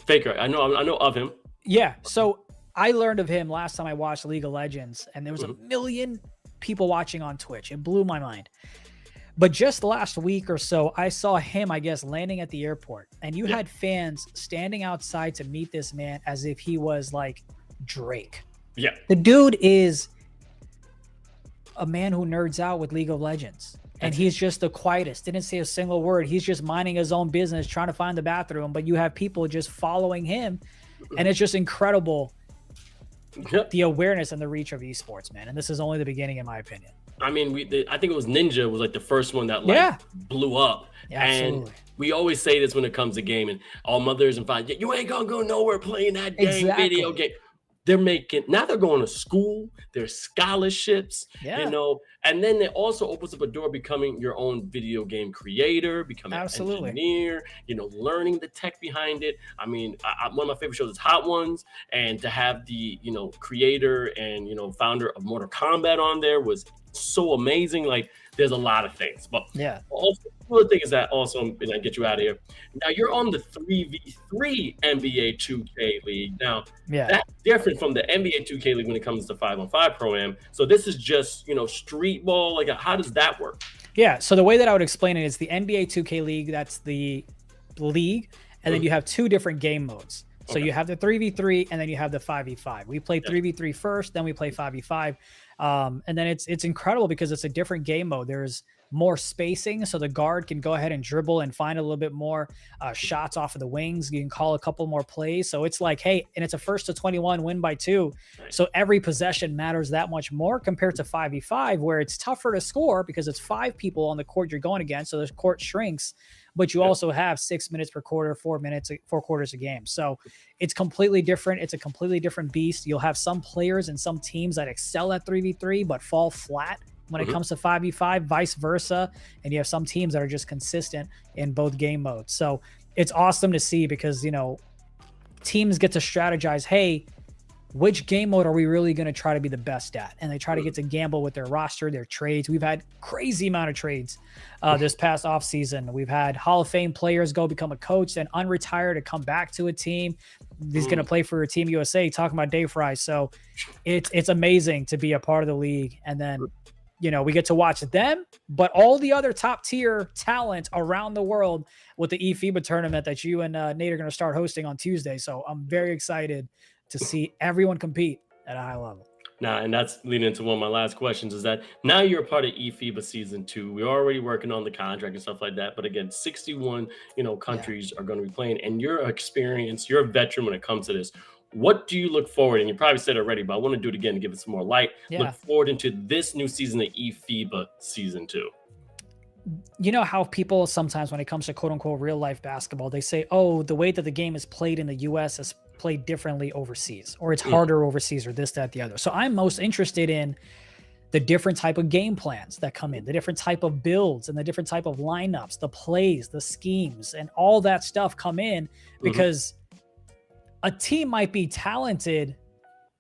Faker. I know of him. Yeah. So I learned of him last time I watched League of Legends, and there was a million people watching on Twitch. It blew my mind. But just last week or so, I saw him, I guess, landing at the airport, and you had fans standing outside to meet this man as if he was like Drake. Yeah. The dude is a man who nerds out with League of Legends. And he's just the quietest. Didn't say a single word. He's just minding his own business, trying to find the bathroom. But you have people just following him. And it's just incredible, Yep. the awareness and the reach of esports, man. And this is only the beginning, in my opinion. I mean, I think it was Ninja was like the first one that like Yeah. blew up. Yeah, and absolutely. we always say this when it comes to gaming. All mothers and fathers, you ain't gonna go nowhere playing that dang video Exactly. game. They're going to school, there's scholarships, Yeah. you know, and then it also opens up a door becoming your own video game creator, becoming an Absolutely. engineer, you know, learning the tech behind it. I mean, one of my favorite shows is Hot Ones, and to have the, you know, creator and, you know, founder of Mortal Kombat on there was so amazing. Like, there's a lot of things, but Yeah. also the other thing is that also, and I get you out of here. Now you're on the 3v3 NBA 2K league. Now Yeah. that's different from the NBA 2K league when it comes to 5-on-5 pro-am. So this is just, you know, street ball. Like, how does that work? Yeah. So the way that I would explain it is the NBA 2K League, that's the league. And then you have two different game modes. So Okay. you have the 3v3 and then you have the 5v5. We play Yeah. 3v3 first, then we play 5v5. And then it's incredible because it's a different game mode. There's more spacing, so the guard can go ahead and dribble and find a little bit more shots off of the wings. You can call a couple more plays. So it's like, hey, and it's a 1-to-21 win by 2. Nice. So every possession matters that much more compared to 5v5, where it's tougher to score because it's 5 people on the court you're going against. So the court shrinks, but you also have 6 minutes per quarter, 4 quarters a game. So it's completely different. It's a completely different beast. You'll have some players and some teams that excel at 3v3, but fall flat when it comes to 5v5, vice versa. And you have some teams that are just consistent in both game modes. So it's awesome to see because, you know, teams get to strategize, hey, which game mode are we really going to try to be the best at? And they try to get to gamble with their roster, their trades. We've had crazy amount of trades this past offseason. We've had Hall of Fame players go become a coach and unretire to come back to a team. He's going to play for Team USA, talking about Dave Fry. So it's amazing to be a part of the league. And then, you know, we get to watch them, but all the other top tier talent around the world with the eFIBA tournament that you and Nate are going to start hosting on Tuesday. So I'm very excited to see everyone compete at a high level. Now, and that's leading into one of my last questions, is that now you're a part of eFIBA season 2. We're already working on the contract and stuff like that. But again, 61, you know, countries are going to be playing, and you're experienced, you're a veteran when it comes to this. What do you look forward? And you probably said it already, but I want to do it again to give it some more light. Yeah. Look forward into this new season of eFIBA season 2. You know how people sometimes, when it comes to quote unquote real life basketball, they say, oh, the way that the game is played in the US is played differently overseas, or it's harder overseas, or this, that, the other. So I'm most interested in the different type of game plans that come in, the different type of builds and the different type of lineups, the plays, the schemes, and all that stuff come in, because a team might be talented,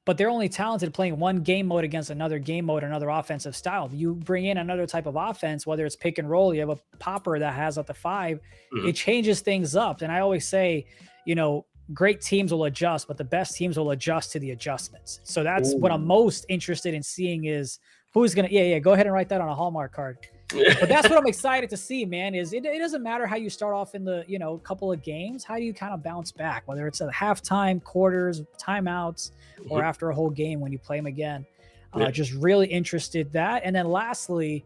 but they're only talented playing one game mode against another game mode, another offensive style. You bring in another type of offense, whether it's pick and roll, you have a popper that has up to 5, it changes things up. And I always say, you know, great teams will adjust, but the best teams will adjust to the adjustments. So that's what I'm most interested in seeing, is who's going to, go ahead and write that on a Hallmark card. But that's what I'm excited to see, man, is it doesn't matter how you start off in the, you know, couple of games. How do you kind of bounce back, whether it's at halftime, quarters, timeouts, or after a whole game when you play them again? Just really interested that. And then lastly,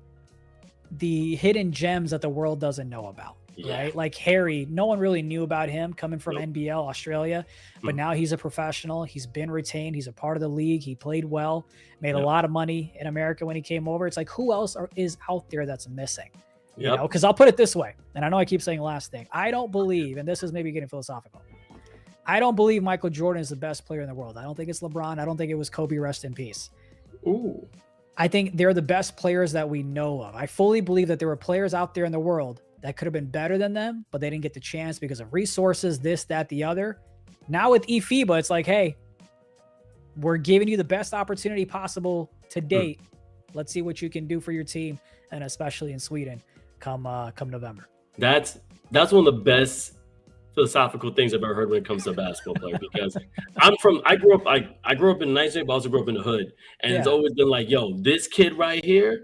the hidden gems that the world doesn't know about. right? Like Harry, no one really knew about him coming from Nope. NBL Australia, but now he's a professional. He's been retained. He's a part of the league. He played well, made a lot of money in America when he came over. It's like, who else is out there that's missing? You know, because I'll put it this way, and I know I keep saying last thing. I don't believe, and this is maybe getting philosophical, I don't believe Michael Jordan is the best player in the world. I don't think it's LeBron. I don't think it was Kobe, rest in peace. Ooh. I think they're the best players that we know of. I fully believe that there were players out there in the world that could have been better than them, but they didn't get the chance because of resources, this, that, the other. Now with eFIBA, it's like, hey, we're giving you the best opportunity possible to date. Let's see what you can do for your team, and especially in Sweden come November. That's one of the best philosophical things I've ever heard when it comes to a basketball player, because I grew up in a nice neighborhood, but I also grew up in the hood, and it's always been like, yo, this kid right here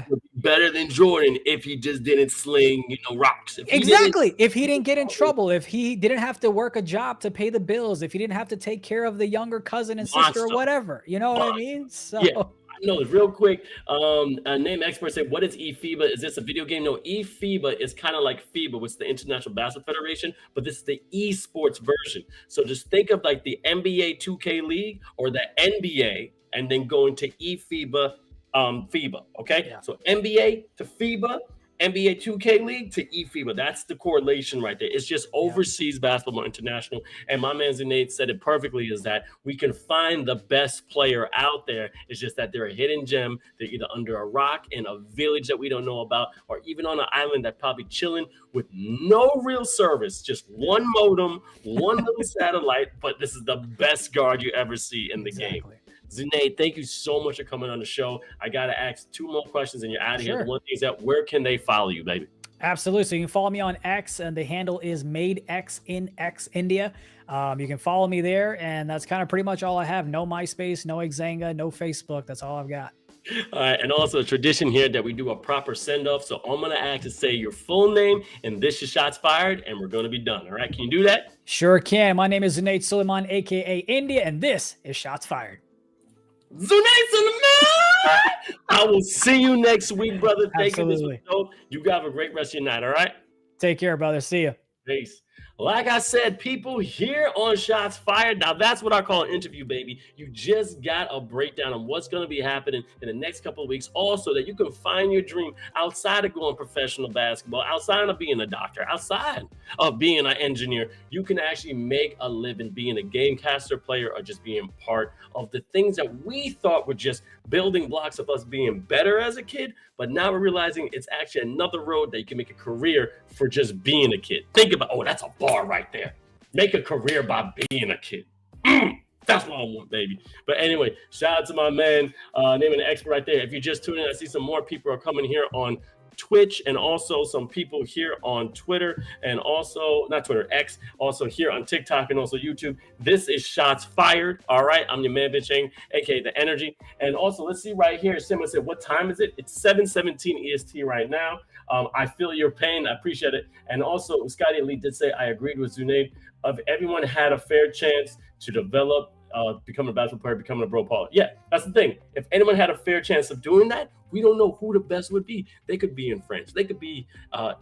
would be better than Jordan if he just didn't sling, rocks. If he didn't get in trouble, if he didn't have to work a job to pay the bills, if he didn't have to take care of the younger cousin and sister or whatever, you know what I mean? So I know. Real quick, a name expert said, what is eFIBA? Is this a video game? No, eFIBA is kind of like FIBA, which is the International Basketball Federation, but this is the esports version. So just think of like the NBA 2K League or the NBA, and then go into eFIBA, FIBA, okay? Yeah. So NBA to FIBA, NBA 2K League to eFIBA. That's the correlation right there. It's just overseas basketball international. And my man Zunaid said it perfectly, is that we can find the best player out there. It's just that they're a hidden gem. They're either under a rock in a village that we don't know about, or even on an island that probably chilling with no real service, just one modem, one little satellite. But this is the best guard you ever see in the game. Zunaid, thank you so much for coming on the show. I got to ask 2 more questions and you're out of here. The one thing is that, where can they follow you, baby? Absolutely. So you can follow me on X, and the handle is MadeX in X India. You can follow me there, and that's kind of pretty much all I have. No MySpace, no Xanga, no Facebook. That's all I've got. All right, and also a tradition here that we do a proper send-off. So I'm going to ask to say your full name, and this is Shots Fired, and we're going to be done. All right, can you do that? Sure can. My name is Zunaid Suleman, a.k.a. India, and this is Shots Fired. Zunaid Suleman! I will see you next week, brother. Thank you. This was dope. You have a great rest of your night, all right? Take care, brother. See you. Peace. Like I said, people, here on Shots Fired, now that's what I call an interview, baby. You just got a breakdown on what's going to be happening in the next couple of weeks. Also, that you can find your dream outside of going professional basketball, outside of being a doctor, outside of being an engineer. You can actually make a living being a gamecaster player, or just being part of the things that we thought were just building blocks of us being better as a kid. But now we're realizing it's actually another road that you can make a career for just being a kid. Think about, oh, that's a bar right there. Make a career by being a kid. That's what I want, baby. But anyway, shout out to my man, naming the expert right there. If you just tune in, I see some more people are coming here on Twitch, and also some people here on Twitter, and also not Twitter, X, also here on TikTok and also YouTube. This is Shots Fired. All right, I'm your man, Chang, aka The Energy. And also, let's see right here. Someone said, what time is it? It's 7:17 EST right now. I feel your pain. I appreciate it. And also, Scotty Elite did say, I agreed with Zunaid. If everyone had a fair chance to develop, becoming a basketball player, becoming a bro Paul. Yeah, that's the thing. If anyone had a fair chance of doing that, we don't know who the best would be. They could be in France. They could be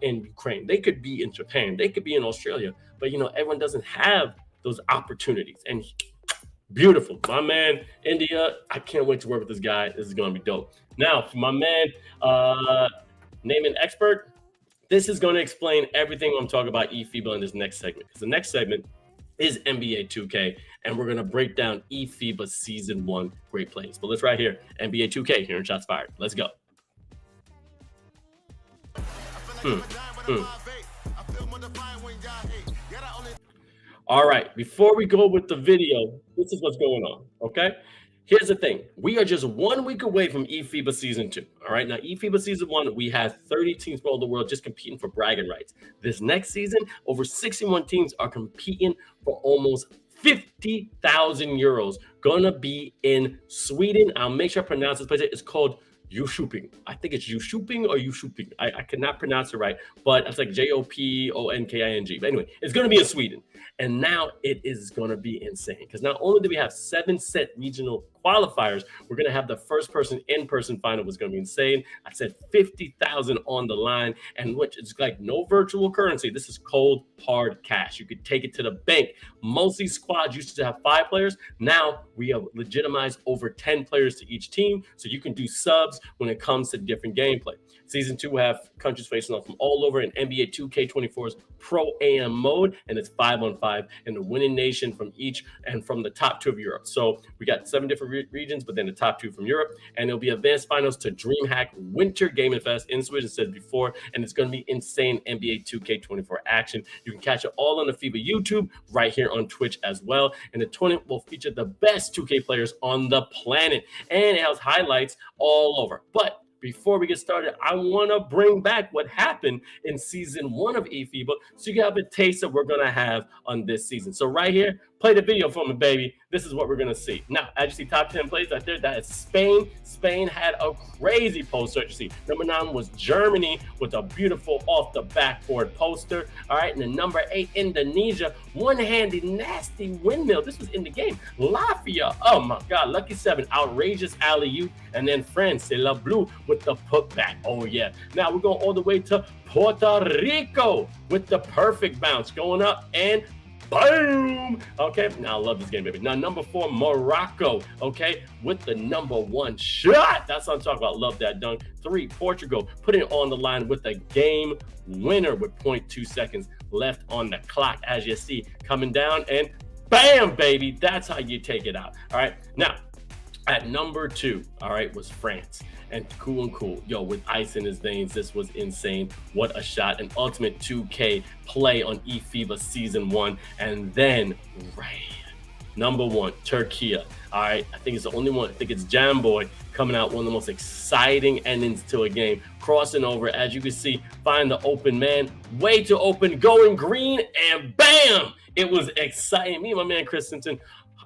in Ukraine. They could be in Japan. They could be in Australia. But, everyone doesn't have those opportunities. And beautiful. My man, India, I can't wait to work with this guy. This is going to be dope. Now, for my man, naming expert, this is going to explain everything I'm talking about eFIBA in this next segment. Because the next segment is NBA 2K, and we're going to break down eFIBA Season 1 great plays. But let's right here, NBA 2K here in Shots Fired. Let's go. All right, before we go with the video, this is what's going on, okay? Here's the thing. We are just 1 week away from eFIBA Season 2, all right? Now, eFIBA Season 1, we have 30 teams from all over the world just competing for bragging rights. This next season, over 61 teams are competing for almost 50,000 euros. Gonna be in Sweden. I'll make sure I pronounce this place. It's called Jönköping. I think it's Jönköping or Jönköping. I cannot pronounce it right, but it's like Joponking. But anyway, it's gonna be in Sweden. And now it is gonna be insane, because not only do we have 7 set regional qualifiers, we're going to have the first person in-person final was going to be insane. I said 50,000 on the line, and which is like no virtual currency. This is cold, hard cash. You could take it to the bank. Most of these squads used to have 5 players. Now we have legitimized over 10 players to each team, so you can do subs when it comes to different gameplay. Season 2 will have countries facing off from all over in NBA 2K24's Pro AM mode, and it's 5-on-5, and the winning nation from each and from the top 2 of Europe. So we got 7 different regions, but then the top 2 from Europe, and it'll be advanced finals to DreamHack Winter Gaming Fest in Sweden, said before, and it's going to be insane NBA 2K24 action. You can catch it all on the FIBA YouTube, right here on Twitch as well, and the tournament will feature the best 2K players on the planet, and it has highlights all over. But before we get started, I want to bring back what happened in season 1 of eFIBA so you can have a taste of what we're going to have on this season. So right here, play the video for me, baby. This is what we're going to see. Now, as you see, top 10 plays right there, that is Spain. Spain had a crazy poster. You see, number 9 was Germany with a beautiful off the backboard poster. All right, and then number 8, Indonesia, one-handy, nasty windmill. This was in the game. Latvia, oh my God, lucky 7, outrageous alley-oop. And then France, c'est la blue with the putback. Oh yeah. Now we're going all the way to Puerto Rico with the perfect bounce going up and boom. Okay, now I love this game, baby. Now number 4, Morocco, okay, with the number 1 shot. That's what I'm talking about. Love that dunk. 3, Portugal, putting it on the line with a game winner with 0.2 seconds left on the clock, as you see, coming down and bam, baby. That's how you take it out. All right, now at number 2, all right, was France. And cool. Yo, with ice in his veins, this was insane. What a shot. An ultimate 2K play on eFIBA Season 1. And then, right, number 1, Turkey. All right, I think it's the only one. I think it's Jamboy coming out, one of the most exciting endings to a game. Crossing over, as you can see, find the open man. Way too open, going green, and bam! It was exciting. Me and my man, Chris Simpson,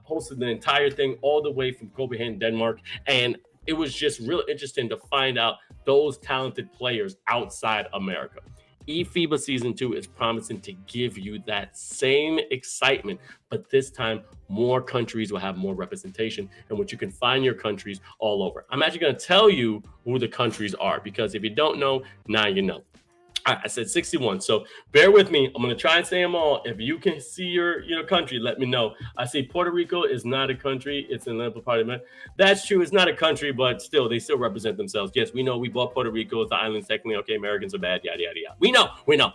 hosted the entire thing all the way from Copenhagen, Denmark. And it was just real interesting to find out those talented players outside America. eFIBA Season 2 is promising to give you that same excitement, but this time more countries will have more representation in which you can find your countries all over. I'm actually going to tell you who the countries are, because if you don't know, now you know. I said 61, so bear with me. I'm going to try and say them all. If you can see your country, let me know. I see Puerto Rico is not a country. It's an Olympic parliament. That's true. It's not a country, but still, they still represent themselves. Yes, we know we bought Puerto Rico as the islands. Technically, okay, Americans are bad, yada, yada, yada. We know.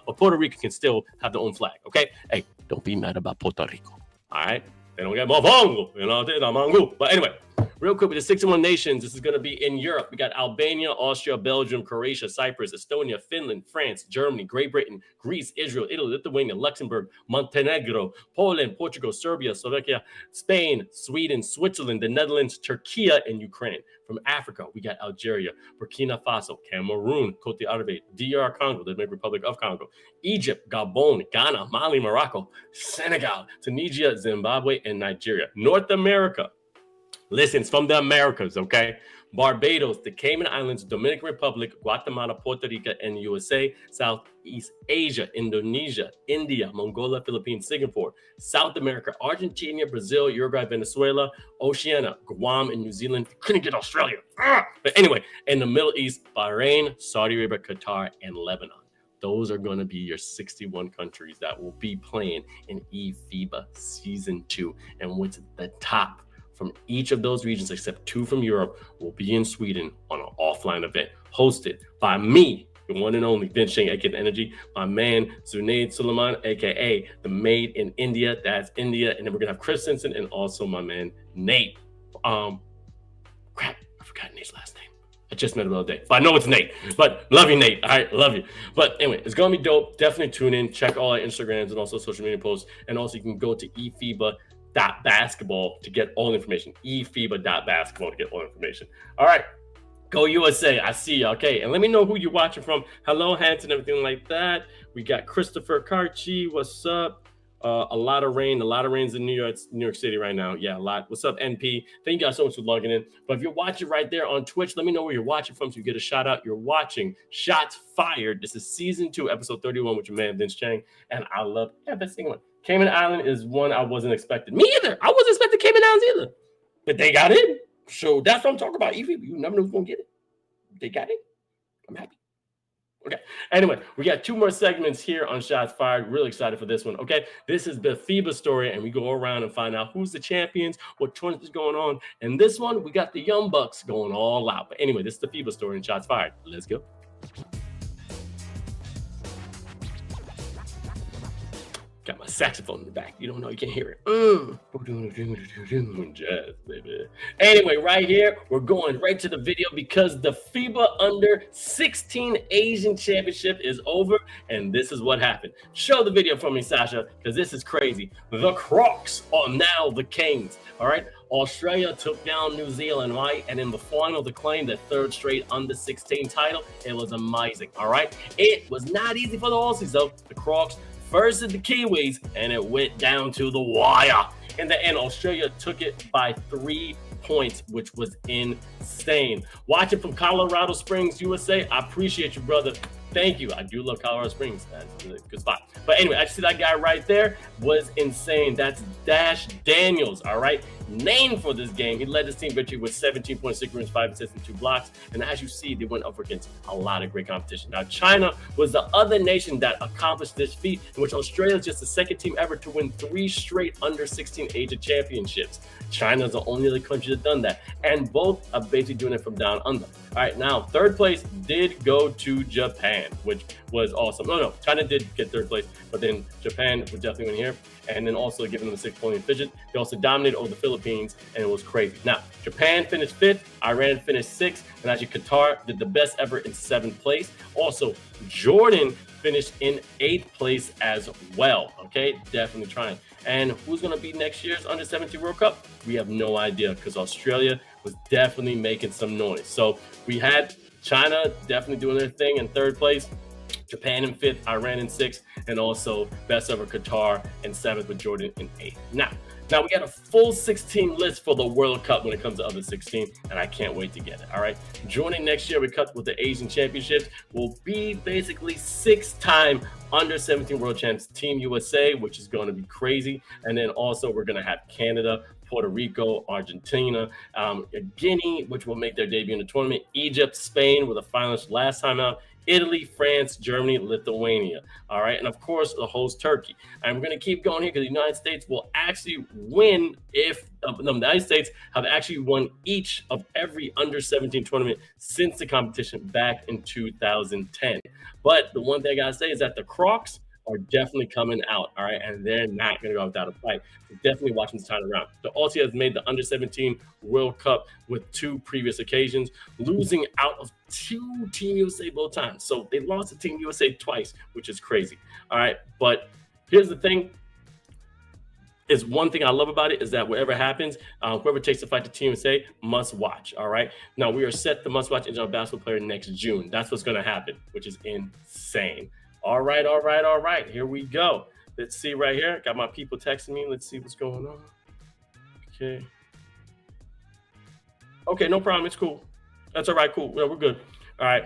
But Puerto Rico can still have their own flag, okay? Hey, don't be mad about Puerto Rico, all right? They don't get mofongo, but anyway. Real quick, with the 61 nations, this is going to be in Europe. We got Albania, Austria, Belgium, Croatia, Cyprus, Estonia, Finland, France, Germany, Great Britain, Greece, Israel, Italy, Lithuania, Luxembourg, Montenegro, Poland, Portugal, Serbia, Slovakia, Spain, Sweden, Switzerland, the Netherlands, Turkey, and Ukraine. From Africa, we got Algeria, Burkina Faso, Cameroon, Cote d'Ivoire, DR Congo, the Democratic Republic of Congo, Egypt, Gabon, Ghana, Mali, Morocco, Senegal, Tunisia, Zimbabwe, and Nigeria. North America. Listen, it's from the Americas, okay? Barbados, the Cayman Islands, Dominican Republic, Guatemala, Puerto Rico, and USA. Southeast Asia, Indonesia, India, Mongolia, Philippines, Singapore. South America, Argentina, Brazil, Uruguay, Venezuela, Oceania, Guam, and New Zealand. Couldn't get Australia. But anyway, in the Middle East, Bahrain, Saudi Arabia, Qatar, and Lebanon. Those are going to be your 61 countries that will be playing in eFIBA Season 2. And what's the top from each of those regions, except 2 from Europe, will be in Sweden on an offline event hosted by me, the one and only Vince Chang, aka The Energy, my man Zunaid Suleman, aka the Made in India. That's India. And then we're gonna have Chris Simpson and also my man Nate. Crap, I forgot Nate's last name. I just met him the other day, but I know it's Nate. But love you, Nate. All right, love you. But anyway, it's gonna be dope. Definitely tune in. Check all our Instagrams and also social media posts. And also you can go to eFIBA.basketball to get all the information. eFIBA.basketball to get all the information. All right. Go USA. I see you. Okay. And let me know who you're watching from. Hello, Hanson, everything like that. We got Christopher Carchi. What's up? A lot of rain. A lot of rains in New York City right now. Yeah, a lot. What's up, NP? Thank you guys so much for logging in. But if you're watching right there on Twitch, let me know where you're watching from so you get a shout out. You're watching Shots Fired. This is season 2, episode 31 with your man, Vince Chang. And I love every single one. Cayman Island is one I wasn't expecting. Me either. I wasn't expecting Cayman Islands either. But they got in. So that's what I'm talking about. Evie, you never know who's gonna get it. They got it. I'm happy. Okay. Anyway, we got 2 more segments here on Shots Fired. Really excited for this one. Okay. This is the FIBA story, and we go around and find out who's the champions, what tournament is going on. And this one, we got the Young Bucks going all out. But anyway, this is the FIBA story in Shots Fired. Let's go. Got my saxophone in the back. You don't know, you can't hear it. Jazz, baby. Anyway, right here, we're going right to the video because the FIBA Under 16 Asian Championship is over, and this is what happened. Show the video for me, Sasha, because this is crazy. The Crocs are now the kings, all right? Australia took down New Zealand, right? And in the final to claim their 3rd straight Under 16 title, it was amazing, all right? It was not easy for the Aussies, though. The Crocs versus the Kiwis, and it went down to the wire. In the end, Australia took it by 3 points, which was insane. Watching from Colorado Springs, USA, I appreciate you, brother. Thank you. I do love Colorado Springs. That's a good spot. But anyway, I see that guy right there was insane. That's Dash Daniels, all right? Named for this game. He led his team victory with 17.6 rebounds, 5 assists, and 2 blocks. And as you see, they went up against a lot of great competition. Now, China was the other nation that accomplished this feat, in which Australia is just the 2nd team ever to win 3 straight Under 16 Asia championships. China is the only other country that's done that. And both are basically doing it from down under. All right, now, 3rd place did go to Japan, which was awesome. No, China did get 3rd place, but then Japan would definitely win here. And then also giving them a 6-point fidget. They also dominated over the Philippines, and it was crazy. Now, Japan finished 5th, Iran finished 6th, and actually Qatar did the best ever in 7th place. Also, Jordan finished in 8th place as well. Okay, definitely trying. And who's going to be next year's Under 17 World Cup? We have no idea, because Australia was definitely making some noise. So we had China definitely doing their thing in 3rd place, Japan in 5th, Iran in 6th, and also best ever Qatar in 7th with Jordan in 8th. Now we got a full 16 list for the World Cup when it comes to Under 16, and I can't wait to get it, all right? Joining next year with the Asian Championships will be basically 6-time Under 17 World Champs Team USA, which is going to be crazy. And then also we're going to have Canada, Puerto Rico, Argentina, Guinea, which will make their debut in the tournament, Egypt, Spain were the finalists last time out, Italy, France, Germany, Lithuania. All right. And of course, the host Turkey. I'm going to keep going here because the United States will actually win if the United States have actually won each of every Under 17 tournament since the competition back in 2010. But the one thing I got to say is that the Crocs are definitely coming out, all right, and they're not going to go without a fight. So definitely watching this time around. The Aussie has made the Under 17 World Cup with 2 previous occasions, losing out of 2 Team USA both times. So they lost to Team USA twice, which is crazy, all right? But here's the thing. Is one thing I love about it is that whatever happens, whoever takes the fight to Team USA must watch, all right? Now, we are set to must watch Indian basketball player next June. That's what's going to happen, which is insane. All right. Here we go. Let's see right here. Got my people texting me. Let's see what's going on. Okay, no problem. It's cool. That's all right. Cool. Yeah, we're good. All right.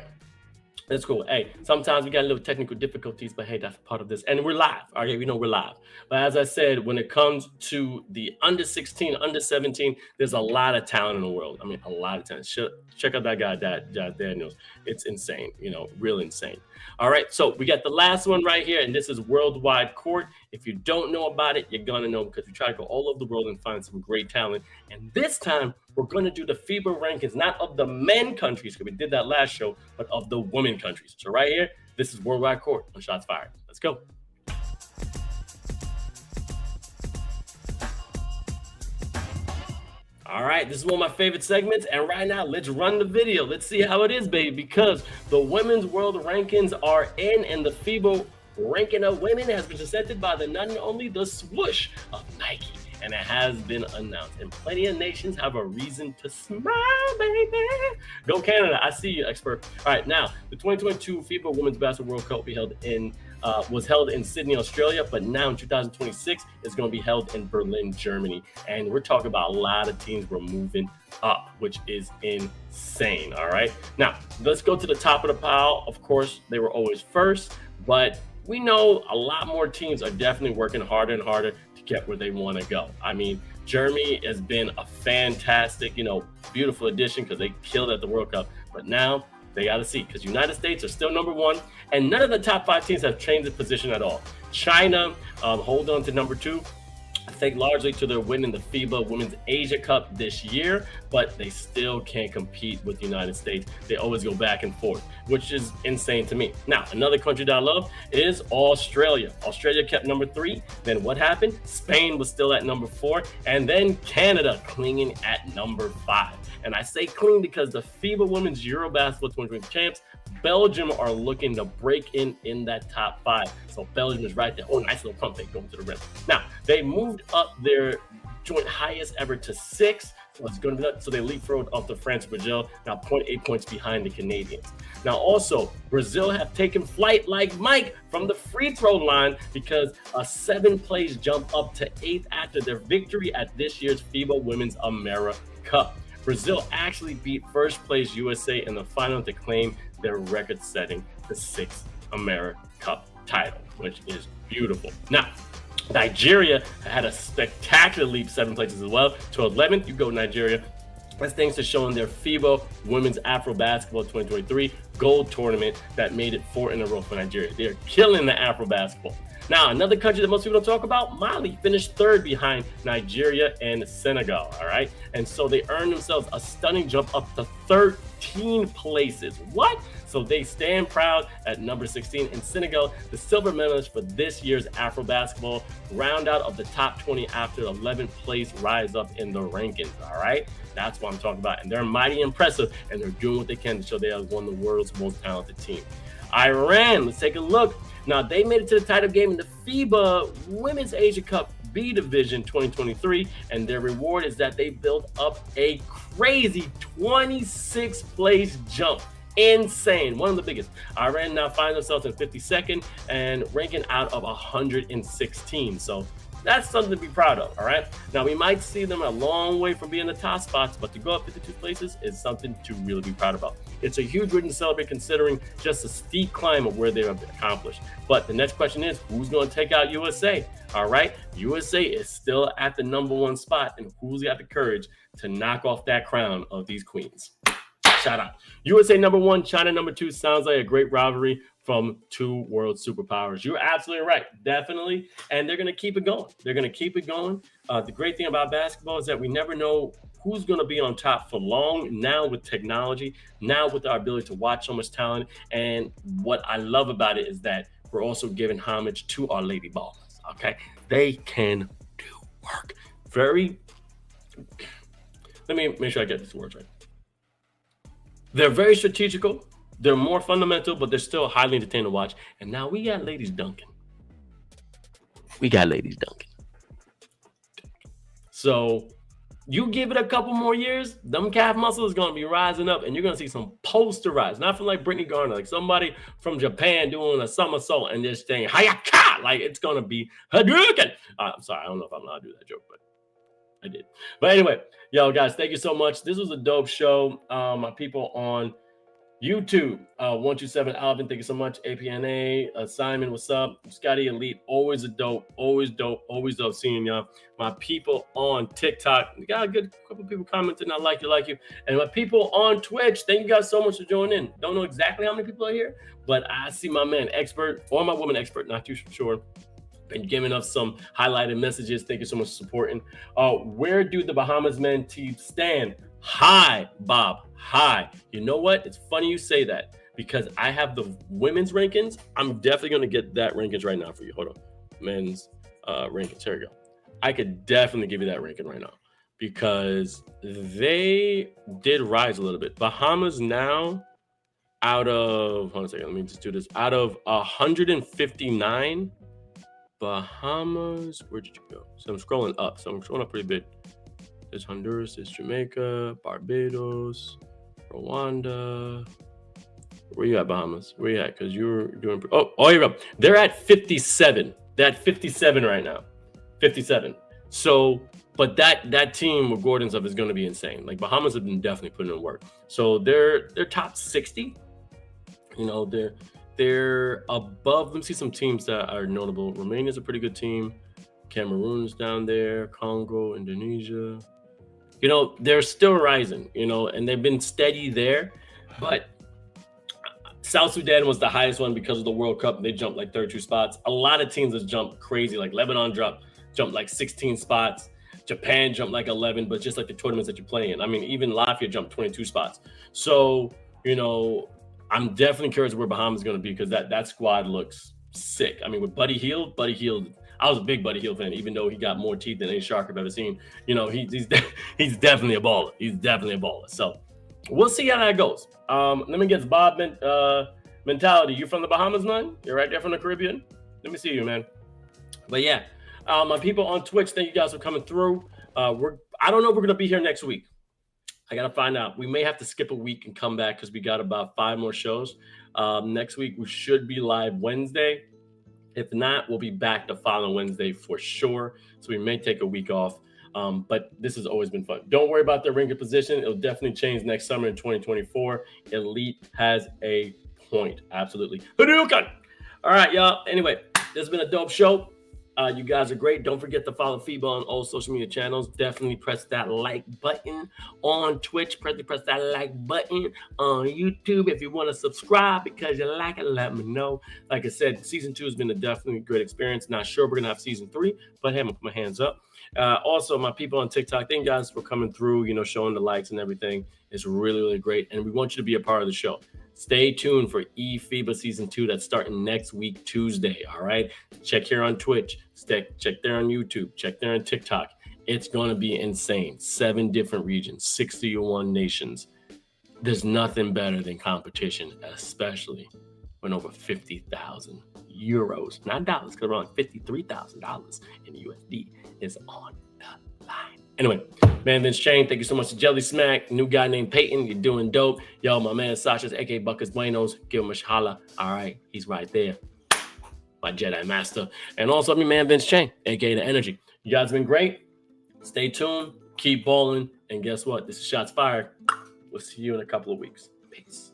That's cool. Hey, sometimes we got a little technical difficulties, but hey, that's part of this. And we're live. Okay, we know we're live. But as I said, when it comes to the Under 16, Under 17, there's a lot of talent in the world. I mean, a lot of talent. Check out that guy, Daniels. It's insane, real insane. All right, so we got the last one right here, and this is Worldwide Court. If you don't know about it, you're going to know because we try to go all over the world and find some great talent. And this time, we're going to do the FIBA rankings, not of the men countries, because we did that last show, but of the women countries. So right here, this is Worldwide Court on Shots Fired. Let's go. All right, this is one of my favorite segments, and right now, let's run the video. Let's see how it is, baby, because the women's world rankings are in, and the FIBA ranking of women has been presented by the none and only the swoosh of Nike, and it has been announced, and plenty of nations have a reason to smile, baby. Go Canada, I see you, expert. All right, now, the 2022 FIBA Women's Basketball World Cup was held in Sydney, Australia, but now in 2026, it's going to be held in Berlin, Germany. And we're talking about a lot of teams were moving up, which is insane, all right? Now, let's go to the top of the pile. Of course, they were always first, but we know a lot more teams are definitely working harder and harder to get where they want to go. I mean, Germany has been a fantastic, beautiful addition because they killed at the World Cup. But now they got to see, because United States are still number one, and none of the top 5 teams have changed the position at all. China hold on to number 2. I think largely to their win in the FIBA Women's Asia Cup this year, but they still can't compete with the United States. They always go back and forth, which is insane to me. Now, another country that I love is Australia. Australia kept number 3. Then what happened? Spain was still at number 4, and then Canada clinging at number 5. And I say clean because the FIBA Women's Euro Basketball 2020 champs, Belgium, are looking to break in that top 5. So Belgium is right there. Oh, nice little pump fake going to the rim. Now, they moved up their joint highest ever to 6. So it's going to be so they leapfrogged up to France and Brazil, now 0.8 points behind the Canadians. Now, also, Brazil have taken flight like Mike from the free throw line because a 7-place jump up to 8th after their victory at this year's FIBA Women's America Cup. Brazil actually beat first place USA in the final to claim their record-setting the 6th America Cup title, which is beautiful. Now, Nigeria had a spectacular leap 7 places as well. To 11th, you go Nigeria. That's thanks to showing their FIBA Women's Afro Basketball 2023 gold tournament that made it 4 in a row for Nigeria. They're killing the Afro basketball. Now, another country that most people don't talk about, Mali, finished 3rd behind Nigeria and Senegal, all right? And so they earned themselves a stunning jump up to 13 places. What? So they stand proud at number 16. And Senegal, the silver medalist for this year's Afro basketball, round out of the top 20 after 11th place rise up in the rankings, all right? That's what I'm talking about. And they're mighty impressive, and they're doing what they can to show they are one of the world's most talented teams. Iran, let's take a look. Now, they made it to the title game in the FIBA Women's Asia Cup B Division 2023, and their reward is that they built up a crazy 26-place jump. Insane. One of the biggest. Iran now find themselves in 52nd and ranking out of 116. So that's something to be proud of, all right? Now, we might see them a long way from being the top spots, but to go up 52 places is something to really be proud about. It's a huge win to celebrate considering just a steep climb of where they have accomplished. But the next question is, who's going to take out USA, all right? USA is still at the number 1 spot, and who's got the courage to knock off that crown of these queens? Shout out. USA number 1, China number 2. Sounds like a great rivalry from 2 world superpowers. You're absolutely right. Definitely. And they're going to keep it going. They're going to keep it going. The great thing about basketball is that we never know who's going to be on top for long. Now with technology, now with our ability to watch so much talent. And what I love about it is that we're also giving homage to our lady ballers. Okay. They can do work. Let me make sure I get these words right. They're very strategical. They're more fundamental, but they're still highly entertaining to watch. And now we got ladies dunking. So you give it a couple more years, them calf muscles is going to be rising up, and you're going to see some posterized, not from like Brittany Garner, like somebody from Japan doing a somersault and just saying, hayaka, like it's going to be Hadouken. I'm sorry, I don't know if I'm allowed to do that joke, but I did. But anyway, yo, guys, thank you so much. This was a dope show. My people on YouTube, 127 Alvin, thank you so much. APNA, Simon, what's up? Scotty Elite, always a dope, always dope seeing y'all. My people on TikTok, we got a good couple people commenting, I like you. And my people on Twitch, thank you guys so much for joining in. Don't know exactly how many people are here, but I see my man Expert or my woman Expert, not too sure. Been giving us some highlighted messages. Thank you so much for supporting. Where do the Bahamas men team stand? High, Bob. High. You know what? It's funny you say that because I have the women's rankings. I'm definitely going to get that rankings right now for you. Hold on. Men's rankings. Here we go. I could definitely give you that ranking right now because they did rise a little bit. Bahamas now out of, hold on a second. Let me just do this. Out of 159, Bahamas, where did you go? So I'm scrolling up. Pretty big. There's Honduras, there's Jamaica, Barbados, Rwanda. Where you at, Bahamas? Where you at? Because you were doing... Oh, here we go. They're at 57. They're at 57 right now. 57. So, but that team with Gordon's up is going to be insane. Like, Bahamas have been definitely putting in work. So they're top 60. You know, they're above. Let me see some teams that are notable. Romania's a pretty good team. Cameroon's down there, Congo, Indonesia. You know, they're still rising, you know, and they've been steady there. But South Sudan was the highest one because of the World Cup. They jumped like 32 spots. A lot of teams have jumped crazy. Like Lebanon jumped like 16 spots. Japan jumped like 11, but just like the tournaments that you play in. I mean, even Latvia jumped 22 spots. So, you know, I'm definitely curious where Bahamas is going to be because that squad looks sick. I mean, with Buddy Hield, I was a big Buddy Hield fan, even though he got more teeth than any shark I've ever seen. You know, he's definitely a baller. He's definitely a baller. So we'll see how that goes. Let me get Bob mentality. You from the Bahamas, man? You're right there from the Caribbean? Let me see you, man. But yeah, my people on Twitch, thank you guys for coming through. I don't know if we're going to be here next week. I got to find out. We may have to skip a week and come back because we got about 5 more shows. Next week, we should be live Wednesday. If not, we'll be back the following Wednesday for sure. So we may take a week off. But this has always been fun. Don't worry about the ranking position. It'll definitely change next summer in 2024. Elite has a point. Absolutely. Hadouken! All right, y'all. Anyway, this has been a dope show. You guys are great. Don't forget to follow FIBA on all social media channels. Definitely press that like button on Twitch. Press that like button on YouTube if you want to subscribe because you like it. Let me know. Like I said, season 2 has been a definitely great experience. Not sure we're gonna have season 3, but hey, I'm gonna put my hands up. Also, my people on TikTok, thank you guys for coming through. You know, showing the likes and everything. It's really, really great, and we want you to be a part of the show. Stay tuned for FIBA Season 2 that's starting next week, Tuesday, all right? Check here on Twitch. Check there on YouTube. Check there on TikTok. It's going to be insane. 7 different regions, 61 nations. There's nothing better than competition, especially when over 50,000 euros, not dollars, because we're on $53,000 in USD, is on the line. Anyway, man, Vince Chang, thank you so much to Jelly Smack. New guy named Peyton, you're doing dope. Yo, my man Sasha's, a.k.a. Buckets Buenos, give him a holla. All right, he's right there. My Jedi Master. And also, my man Vince Chang, a.k.a. The Energy. You guys have been great. Stay tuned, keep balling, and guess what? This is Shots Fired. We'll see you in a couple of weeks. Peace.